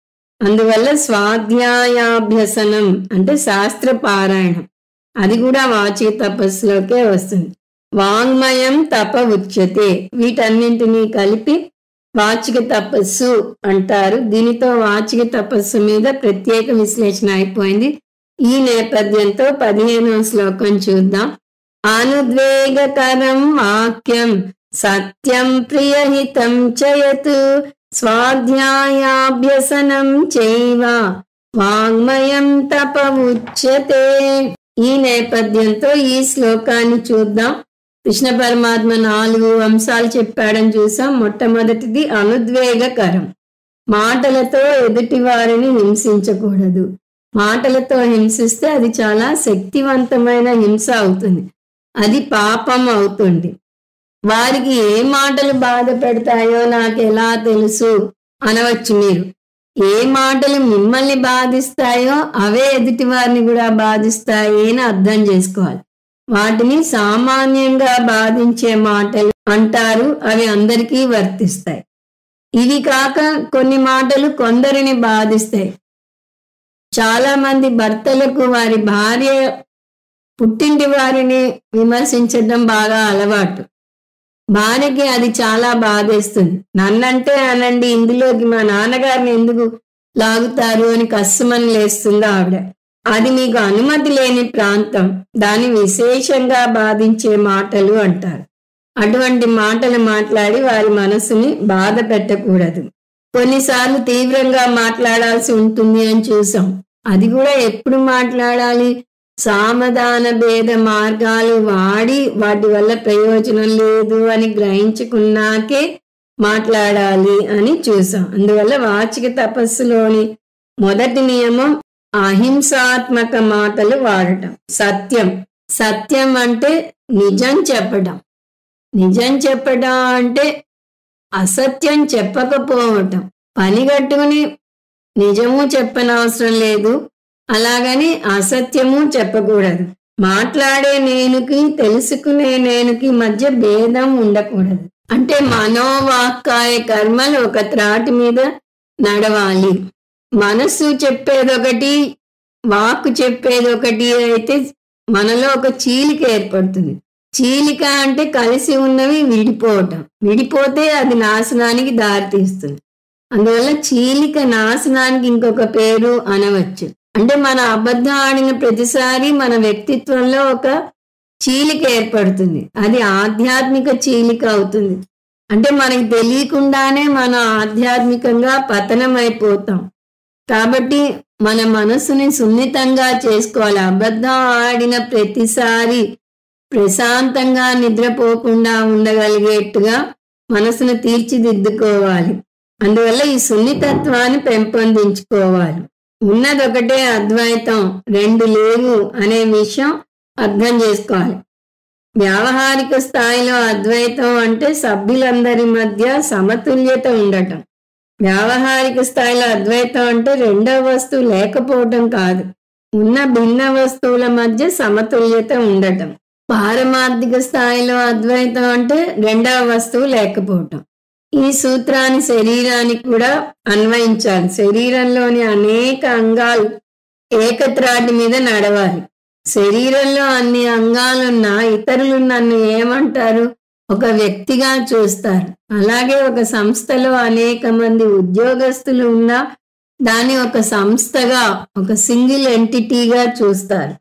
అందువల్ల స్వాధ్యాయాభ్యసనం అంటే శాస్త్ర పారాయణం. అది కూడా వాచిక తపస్సులోకే వస్తుంది. వాంగ్మయం తప ఉచ్యతే. వీటన్నింటినీ కలిపి వాచిక తపస్సు అంటారు. దీనితో వాచిక తపస్సు మీద ప్రత్యేక విశ్లేషణ అయిపోయింది. ఈ నేపథ్యంతో 15వ శ్లోకం చూద్దాం. అనుద్వేగకరం వాక్యం సత్యం ప్రియహితం చయతు స్వాధ్యాయాభ్యసనం చైవ వాంగ్మయం తప ఉచ్యతే. ఈ నేపథ్యంతో ఈ శ్లోకాన్ని చూద్దాం. కృష్ణ పరమాత్మ 4 అంశాలు చెప్పాడని చూసాం. మొట్టమొదటిది అనుద్వేగకరం. మాటలతో ఎదుటి వారిని హింసించకూడదు. మాటలతో హింసిస్తే అది చాలా శక్తివంతమైన హింస అవుతుంది, అది పాపం అవుతుంది. వారికి ఏ మాటలు బాధ పెడతాయో నాకు ఎలా తెలుసు అనవచ్చు మీరు. ఏ మాటలు మిమ్మల్ని బాధిస్తాయో అవే ఎదుటి వారిని కూడా బాధిస్తాయి అని అర్థం చేసుకోవాలి. వాటిని సామాన్యంగా బాధించే మాటలు అంటారు, అవి అందరికీ వర్తిస్తాయి. ఇవి కాక కొన్ని మాటలు కొందరిని బాధిస్తాయి. చాలా మంది భర్తలకు వారి భార్య పుట్టింటి వారిని విమర్శించడం బాగా అలవాటు. భార్యకి అది చాలా బాధేస్తుంది. నన్నంటే అనండి, ఇందులోకి మా నాన్నగారిని ఎందుకు లాగుతారు అని కస్సుమని లేస్తుంది ఆవిడ. అది మీకు అనుమతి లేని ప్రాంతం, దాన్ని విశేషంగా బాధించే మాటలు అంటారు. అటువంటి మాటలు మాట్లాడి వారి మనసుని బాధ పెట్టకూడదు. కొన్నిసార్లు తీవ్రంగా మాట్లాడాల్సి ఉంటుంది అని చూసాం. అది కూడా ఎప్పుడు మాట్లాడాలి? సామధాన భేద మార్గాలు వాడి వాటి వల్ల ప్రయోజనం లేదు అని గ్రహించుకున్నాకే మాట్లాడాలి అని చూసాం. అందువల్ల వాచిక తపస్సులోని మొదటి నియమం అహింసాత్మక మాటలు వాడటం. సత్యం. సత్యం అంటే నిజం చెప్పడం. నిజం చెప్పడం అంటే అసత్యం చెప్పకపోవటం. పని కట్టుకుని నిజము చెప్పనవసరం లేదు, అలాగని అసత్యము చెప్పకూడదు. మాట్లాడే నేనుకి తెలుసుకునే నేనుకి మధ్య భేదం ఉండకూడదు. అంటే మనోవాక్కాయ కర్మలు ఒక త్రాటి మీద నడవాలి. మనస్సు చెప్పేదొకటి, వాక్కు చెప్పేదొకటి అయితే మనలో ఒక చీలిక ఏర్పడుతుంది. చీలిక అంటే కలిసి ఉన్నవి విడిపోవటం. విడిపోతే అది నాశనానికి దారితీస్తుంది. అందువల్ల చీలిక నాశనానికి ఇంకొక పేరు అనవచ్చు. అంటే మన అబద్ధం ఆడిన ప్రతిసారి మన వ్యక్తిత్వంలో ఒక చీలిక ఏర్పడుతుంది. అది ఆధ్యాత్మిక చీలిక అవుతుంది. అంటే మనకి తెలియకుండానే మనం ఆధ్యాత్మికంగా పతనం అయిపోతాం. కాబట్టి మన మనసుని సున్నితంగా చేసుకోవాలి. అబద్ధం ఆడిన ప్రతిసారి ప్రశాంతంగా నిద్రపోకుండా ఉండగలిగేట్టుగా మనసును తీర్చిదిద్దుకోవాలి. అందువల్ల ఈ సున్నితత్వాన్ని పెంపొందించుకోవాలి. ఉన్నదొకటే అద్వైతం, రెండు లేవు అనే విషయం అర్థం చేసుకోవాలి. వ్యావహారిక స్థాయిలో అద్వైతం అంటే సభ్యులందరి మధ్య సమతుల్యత ఉండటం. వ్యావహారిక స్థాయిలో అద్వైతం అంటే రెండవ వస్తువు లేకపోవటం కాదు, ఉన్న భిన్న వస్తువుల మధ్య సమతుల్యత ఉండటం. పారమార్థిక స్థాయిలో అద్వైతం అంటే రెండవ వస్తువు లేకపోవటం. ఈ సూత్రాన్ని శరీరానికి కూడా అన్వయించాలి. శరీరంలోని అనేక అంగాలు ఏకత్రాటి మీద నడవాలి. శరీరంలో అన్ని అంగాలున్నా ఇతరులు నన్ను ఏమంటారు? ఒక వ్యక్తిగా చూస్తారు. అలాగే ఒక సంస్థలో అనేక మంది ఉద్యోగస్తులు ఉన్నా దాన్ని ఒక సంస్థగా, ఒక సింగిల్ ఎంటిటీగా చూస్తారు.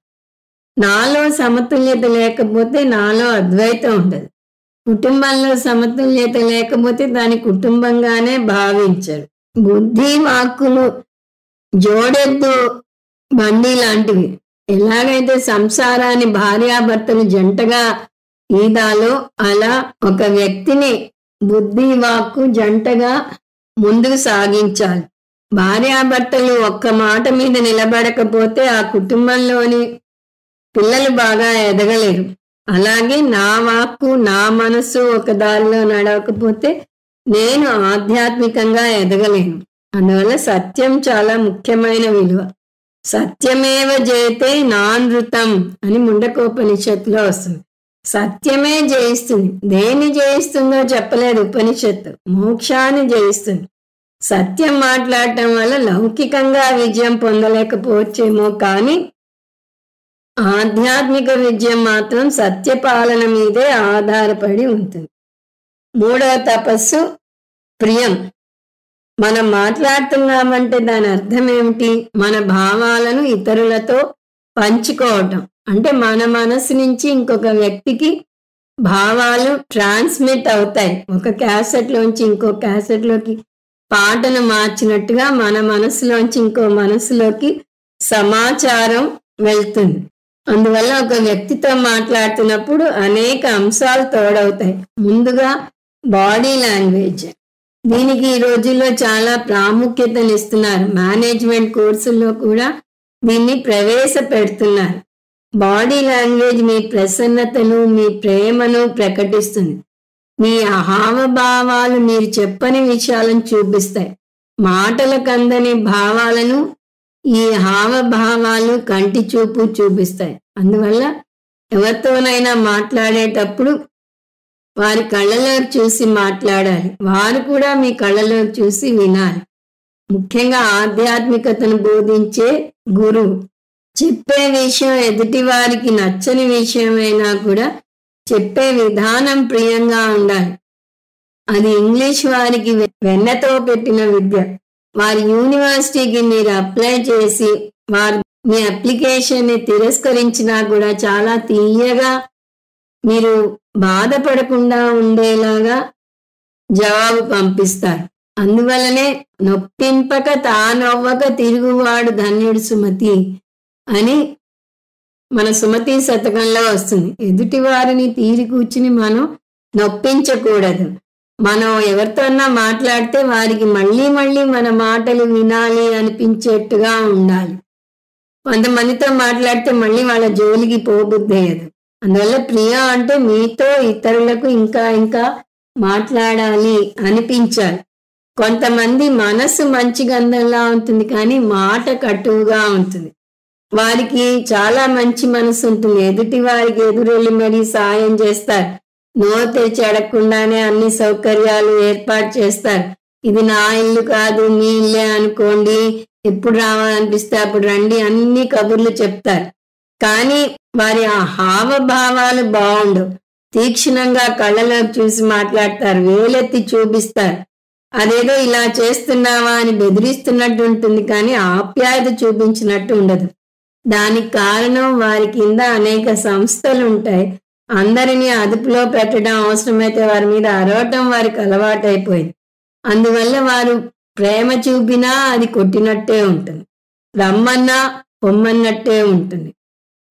నాలో సమతుల్యత లేకపోతే నాలో అద్వైతం ఉండదు. కుటుంబంలో సమతుల్యత లేకపోతే దాని కుటుంబంగానే భావించరు. బుద్ధి వాక్కులు జోడెద్దు బండి లాంటివి. ఎలాగైతే సంసారాన్ని భార్యాభర్తలు జంటగా ఈదాలో అలా ఒక వ్యక్తిని బుద్ధి వాక్కు జంటగా ముందుకు సాగించాలి. భార్యాభర్తలు ఒక్క మాట మీద నిలబడకపోతే ఆ కుటుంబంలోని పిల్లలు బాగా ఎదగలేరు. అలాగే నా వాక్కు నా మనస్సు ఒక దారిలో నడవకపోతే నేను ఆధ్యాత్మికంగా ఎదగలేను. అందువల్ల సత్యం చాలా ముఖ్యమైన విలువ. సత్యమేవ జయతే నానృతం అని ముండకోపనిషత్తులో వస్తుంది. సత్యమే జయిస్తుంది. దేన్ని జయిస్తుందో చెప్పలేదు ఉపనిషత్తు. మోక్షాన్ని జయిస్తుంది. సత్యం మాట్లాడటం వల్ల లౌకికంగా విజయం పొందలేకపోవచ్చేమో, కానీ ఆధ్యాత్మిక విజయం మాత్రం సత్యపాలన మీదే ఆధారపడి ఉంటుంది. మూడవ తపస్సు ప్రియం. మనం మాట్లాడుతున్నామంటే దాని అర్థం ఏమిటి? మన భావాలను ఇతరులతో పంచుకోవటం. అంటే మన మనసు నుంచి ఇంకొక వ్యక్తికి భావాలు ట్రాన్స్మిట్ అవుతాయి. ఒక క్యాసెట్లోంచి ఇంకో క్యాసెట్లోకి పాటను మార్చినట్టుగా మన మనసులోంచి ఇంకో మనసులోకి సమాచారం వెళ్తుంది. అందువల్ల ఒక వ్యక్తితో మాట్లాడుతున్నప్పుడు అనేక అంశాలు తోడవుతాయి. ముందుగా బాడీ లాంగ్వేజ్. దీనికి ఈ రోజుల్లో చాలా ప్రాముఖ్యతనిస్తున్నారు. మేనేజ్మెంట్ కోర్సుల్లో కూడా దీన్ని ప్రవేశపెడుతున్నారు. బాడీ లాంగ్వేజ్ మీ ప్రసన్నతను, మీ ప్రేమను ప్రకటిస్తుంది. మీ హావభావాలు మీరు చెప్పని విషయాలను చూపిస్తాయి. మాటలకు అందని భావాలను ఈ హావభావాలు కంటి చూపు చూపిస్తాయి. అందువల్ల ఎవరితోనైనా మాట్లాడేటప్పుడు వారి కళ్ళలో చూసి మాట్లాడాలి. వారు కూడా మీ కళ్ళలో చూసి వినాలి. ముఖ్యంగా ఆధ్యాత్మికతను బోధించే గురువు చెప్పే విషయం ఎదుటి వారికి నచ్చని విషయమైనా కూడా చెప్పే విధానం ప్రియంగా ఉండాలి. అది ఇంగ్లీష్ వారికి వెన్నతో పెట్టిన విద్య. వారి యూనివర్సిటీకి మీరు అప్లై చేసి వారు మీ అప్లికేషన్ని తిరస్కరించినా కూడా చాలా తీయగా, మీరు బాధపడకుండా ఉండేలాగా జవాబు పంపిస్తారు. అందువల్లనే నొప్పింపక తానవ్వక తిరుగువాడు ధన్యుడు సుమతి అని మన సుమతి శతకంలో వస్తుంది. ఎదుటి వారిని తీరి కూర్చుని మనం నొప్పించకూడదు. మనం ఎవరితోన్నా మాట్లాడితే వారికి మళ్ళీ మళ్ళీ మన మాటలు వినాలి అనిపించేట్టుగా ఉండాలి. కొంతమందితో మాట్లాడితే మళ్ళీ వాళ్ళ జోలికి పోబుద్దయ్యదు. అందువల్ల ప్రియ అంటే మీతో ఇతరులకు ఇంకా ఇంకా మాట్లాడాలి అనిపించాలి. కొంతమంది మనసు మంచి గంధంలా ఉంటుంది, కానీ మాట కటువుగా ఉంటుంది. వారికి చాలా మంచి మనసు ఉంటుంది, ఎదుటి వారికి ఎదురెళ్ళి మరీ సాయం చేస్తారు, నోరు తెరిచి అడగకుండానే అన్ని సౌకర్యాలు ఏర్పాటు చేస్తారు. ఇది నా ఇల్లు కాదు, మీ ఇల్లే అనుకోండి, ఎప్పుడు రావాలనిపిస్తే అప్పుడు రండి, అన్ని కబుర్లు చెప్తారు. కానీ వారి ఆ హావభావాలు బాగుండవు. తీక్షణంగా కళ్ళలోకి చూసి మాట్లాడతారు, వేలెత్తి చూపిస్తారు. అదేదో ఇలా చేస్తున్నావా అని బెదిరిస్తున్నట్టు ఉంటుంది, కానీ ఆప్యాయత చూపించినట్టు ఉండదు. దానికి కారణం వారి కింద అనేక సంస్థలు ఉంటాయి. అందరినీ అదుపులో పెట్టడం, అవసరమైతే వారి మీద అరవటం వారికి అలవాటైపోయింది. అందువల్ల వారు ప్రేమ చూపినా అది కొట్టినట్టే ఉంటుంది, రమ్మన్నా పొమ్మన్నట్టే ఉంటుంది.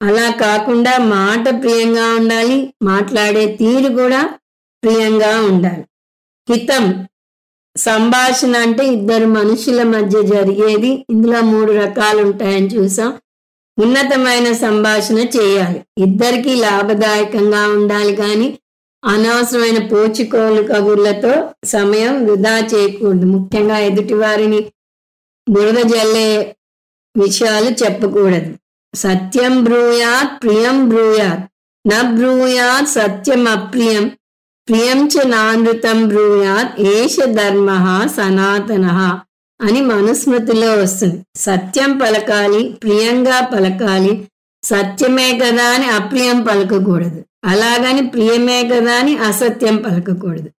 అలా కాకుండా మాట ప్రియంగా ఉండాలి, మాట్లాడే తీరు కూడా ప్రియంగా ఉండాలి. హితం సంభాషణ అంటే ఇద్దరు మనుషుల మధ్య జరిగేది. ఇందులో 3 రకాలు ఉంటాయని చూసాం. ఉన్నతమైన సంభాషణ చేయాలి, ఇద్దరికీ లాభదాయకంగా ఉండాలి, కానీ అనవసరమైన పోచుకోలు కబుర్లతో సమయం వృధా చేయకూడదు. ముఖ్యంగా ఎదుటి వారిని బురద జల్లే విషయాలు చెప్పకూడదు. సత్యం బ్రూయాత్ ప్రియం బ్రూయాత్, న బ్రూయాత్ సత్యం అప్రియం, ప్రియం చ నానృతం బ్రూయాత్, ఏష ధర్మ సనాతన అని మనుస్మృతిలో వస్తుంది. సత్యం పలకాలి, ప్రియంగా పలకాలి. సత్యమే కదా అని అప్రియం పలకకూడదు, అలాగని ప్రియమే కదా అని అసత్యం పలకకూడదు.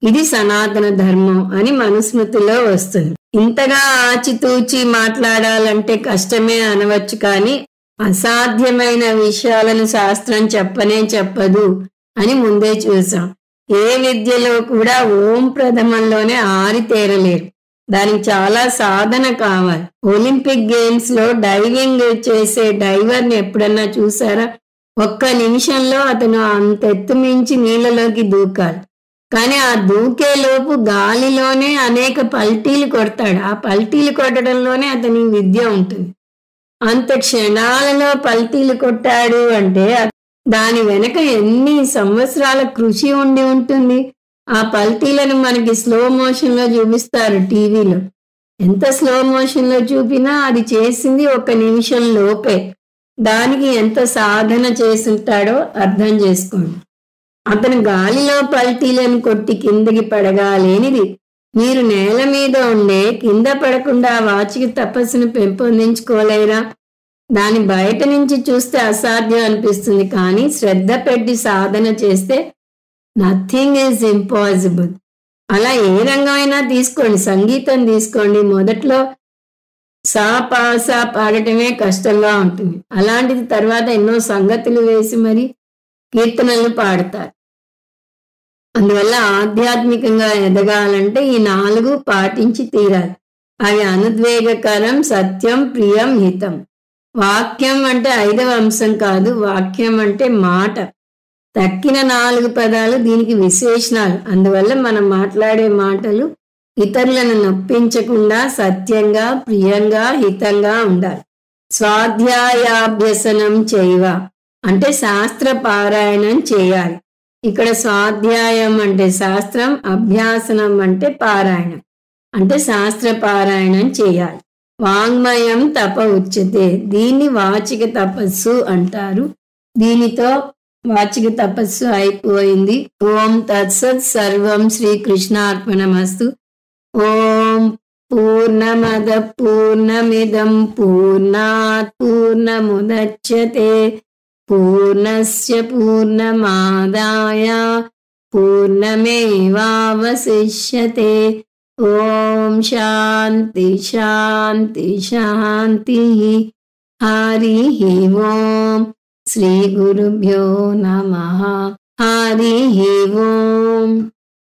ఇది సనాతన ధర్మం అని మనుస్మృతిలో వస్తుంది. ఇంతగా ఆచితూచి మాట్లాడాలంటే కష్టమే అనవచ్చు, కానీ అసాధ్యమైన విషయాలను శాస్త్రం చెప్పనే చెప్పదు అని ముందే చూసాం. ఏ విద్యలో కూడా ఓం ప్రథమంలోనే ఆరితేరలేరు, దానికి చాలా సాధన కావాలి. ఒలింపిక్ గేమ్స్ లో డైవింగ్ చేసే డైవర్ని ఎప్పుడన్నా చూసారా? 1 నిమిషంలో అతను అంత ఎత్తు మించి నీళ్ళలోకి దూకాలి, కానీ ఆ దూకే లోపు గాలిలోనే అనేక పల్టీలు కొడతాడు. ఆ పల్టీలు కొట్టడంలోనే అతని విద్య ఉంటుంది. అంత క్షణాలలో పల్టీలు కొట్టాడు అంటే దాని వెనక ఎన్ని సంవత్సరాల కృషి ఉండి ఉంటుంది. ఆ పల్టీలను మనకి స్లో మోషన్ లో చూపిస్తారు టీవీలో. ఎంత స్లో మోషన్ లో చూపినా అది చేసింది 1 నిమిషం లోపే. దానికి ఎంత సాధన చేసుంటాడో అర్థం చేసుకోండి. అతను గాలిలో పల్టీలను కొట్టి కిందకి పడగాలేనిది మీరు నేల మీద ఉండే కింద పడకుండా వాచిక తపస్సును పెంపొందించుకోలేరా? దాని బయట నుంచి చూస్తే అసాధ్యం అనిపిస్తుంది, కానీ శ్రద్ధ పెట్టి సాధన చేస్తే నథింగ్ ఈజ్ ఇంపాసిబుల్. అలా ఏ రంగమైనా తీసుకోండి, సంగీతం తీసుకోండి, మొదట్లో సా పాడటమే కష్టంగా ఉంటుంది. అలాంటిది తర్వాత ఎన్నో సంగతులు వేసి మరి కీర్తనలు పాడతారు. అందువల్ల ఆధ్యాత్మికంగా ఎదగాలంటే ఈ 4 పాటించి తీరాలి. అవి అనుద్వేగకరం, సత్యం, ప్రియం, హితం. వాక్యం అంటే 5వ అంశం కాదు, వాక్యం అంటే మాట. తక్కిన 4 పదాలు దీనికి విశేషణాలు. అందువల్ల మనం మాట్లాడే మాటలు ఇతరులను నొప్పించకుండా సత్యంగా, ప్రియంగా, హితంగా ఉండాలి. స్వాధ్యాయాభ్యసనం చేయవ అంటే శాస్త్ర పారాయణం చేయాలి. ఇక్కడ స్వాధ్యాయం అంటే శాస్త్రం, అభ్యాసనం అంటే పారాయణం, అంటే శాస్త్ర పారాయణం చేయాలి. వాంగ్మయం తప ఉచ్యతే, దీన్ని వాచిక తపస్సు అంటారు. దీనితో వాచిక తపస్సు అయిపోయింది. ఓం తత్సత్. సర్వం శ్రీకృష్ణార్పణమస్తు. ఓం పూర్ణమద పూర్ణమిదం పూర్ణాత్ పూర్ణముదచ్యతే పూర్ణస్య పూర్ణమాదాయ పూర్ణమేవావశిష్యతే. ఓం శాంతి శాంతి శాంతి. హరి ఓం. శ్రీ గురుభ్యో నమః. హరి ఓం.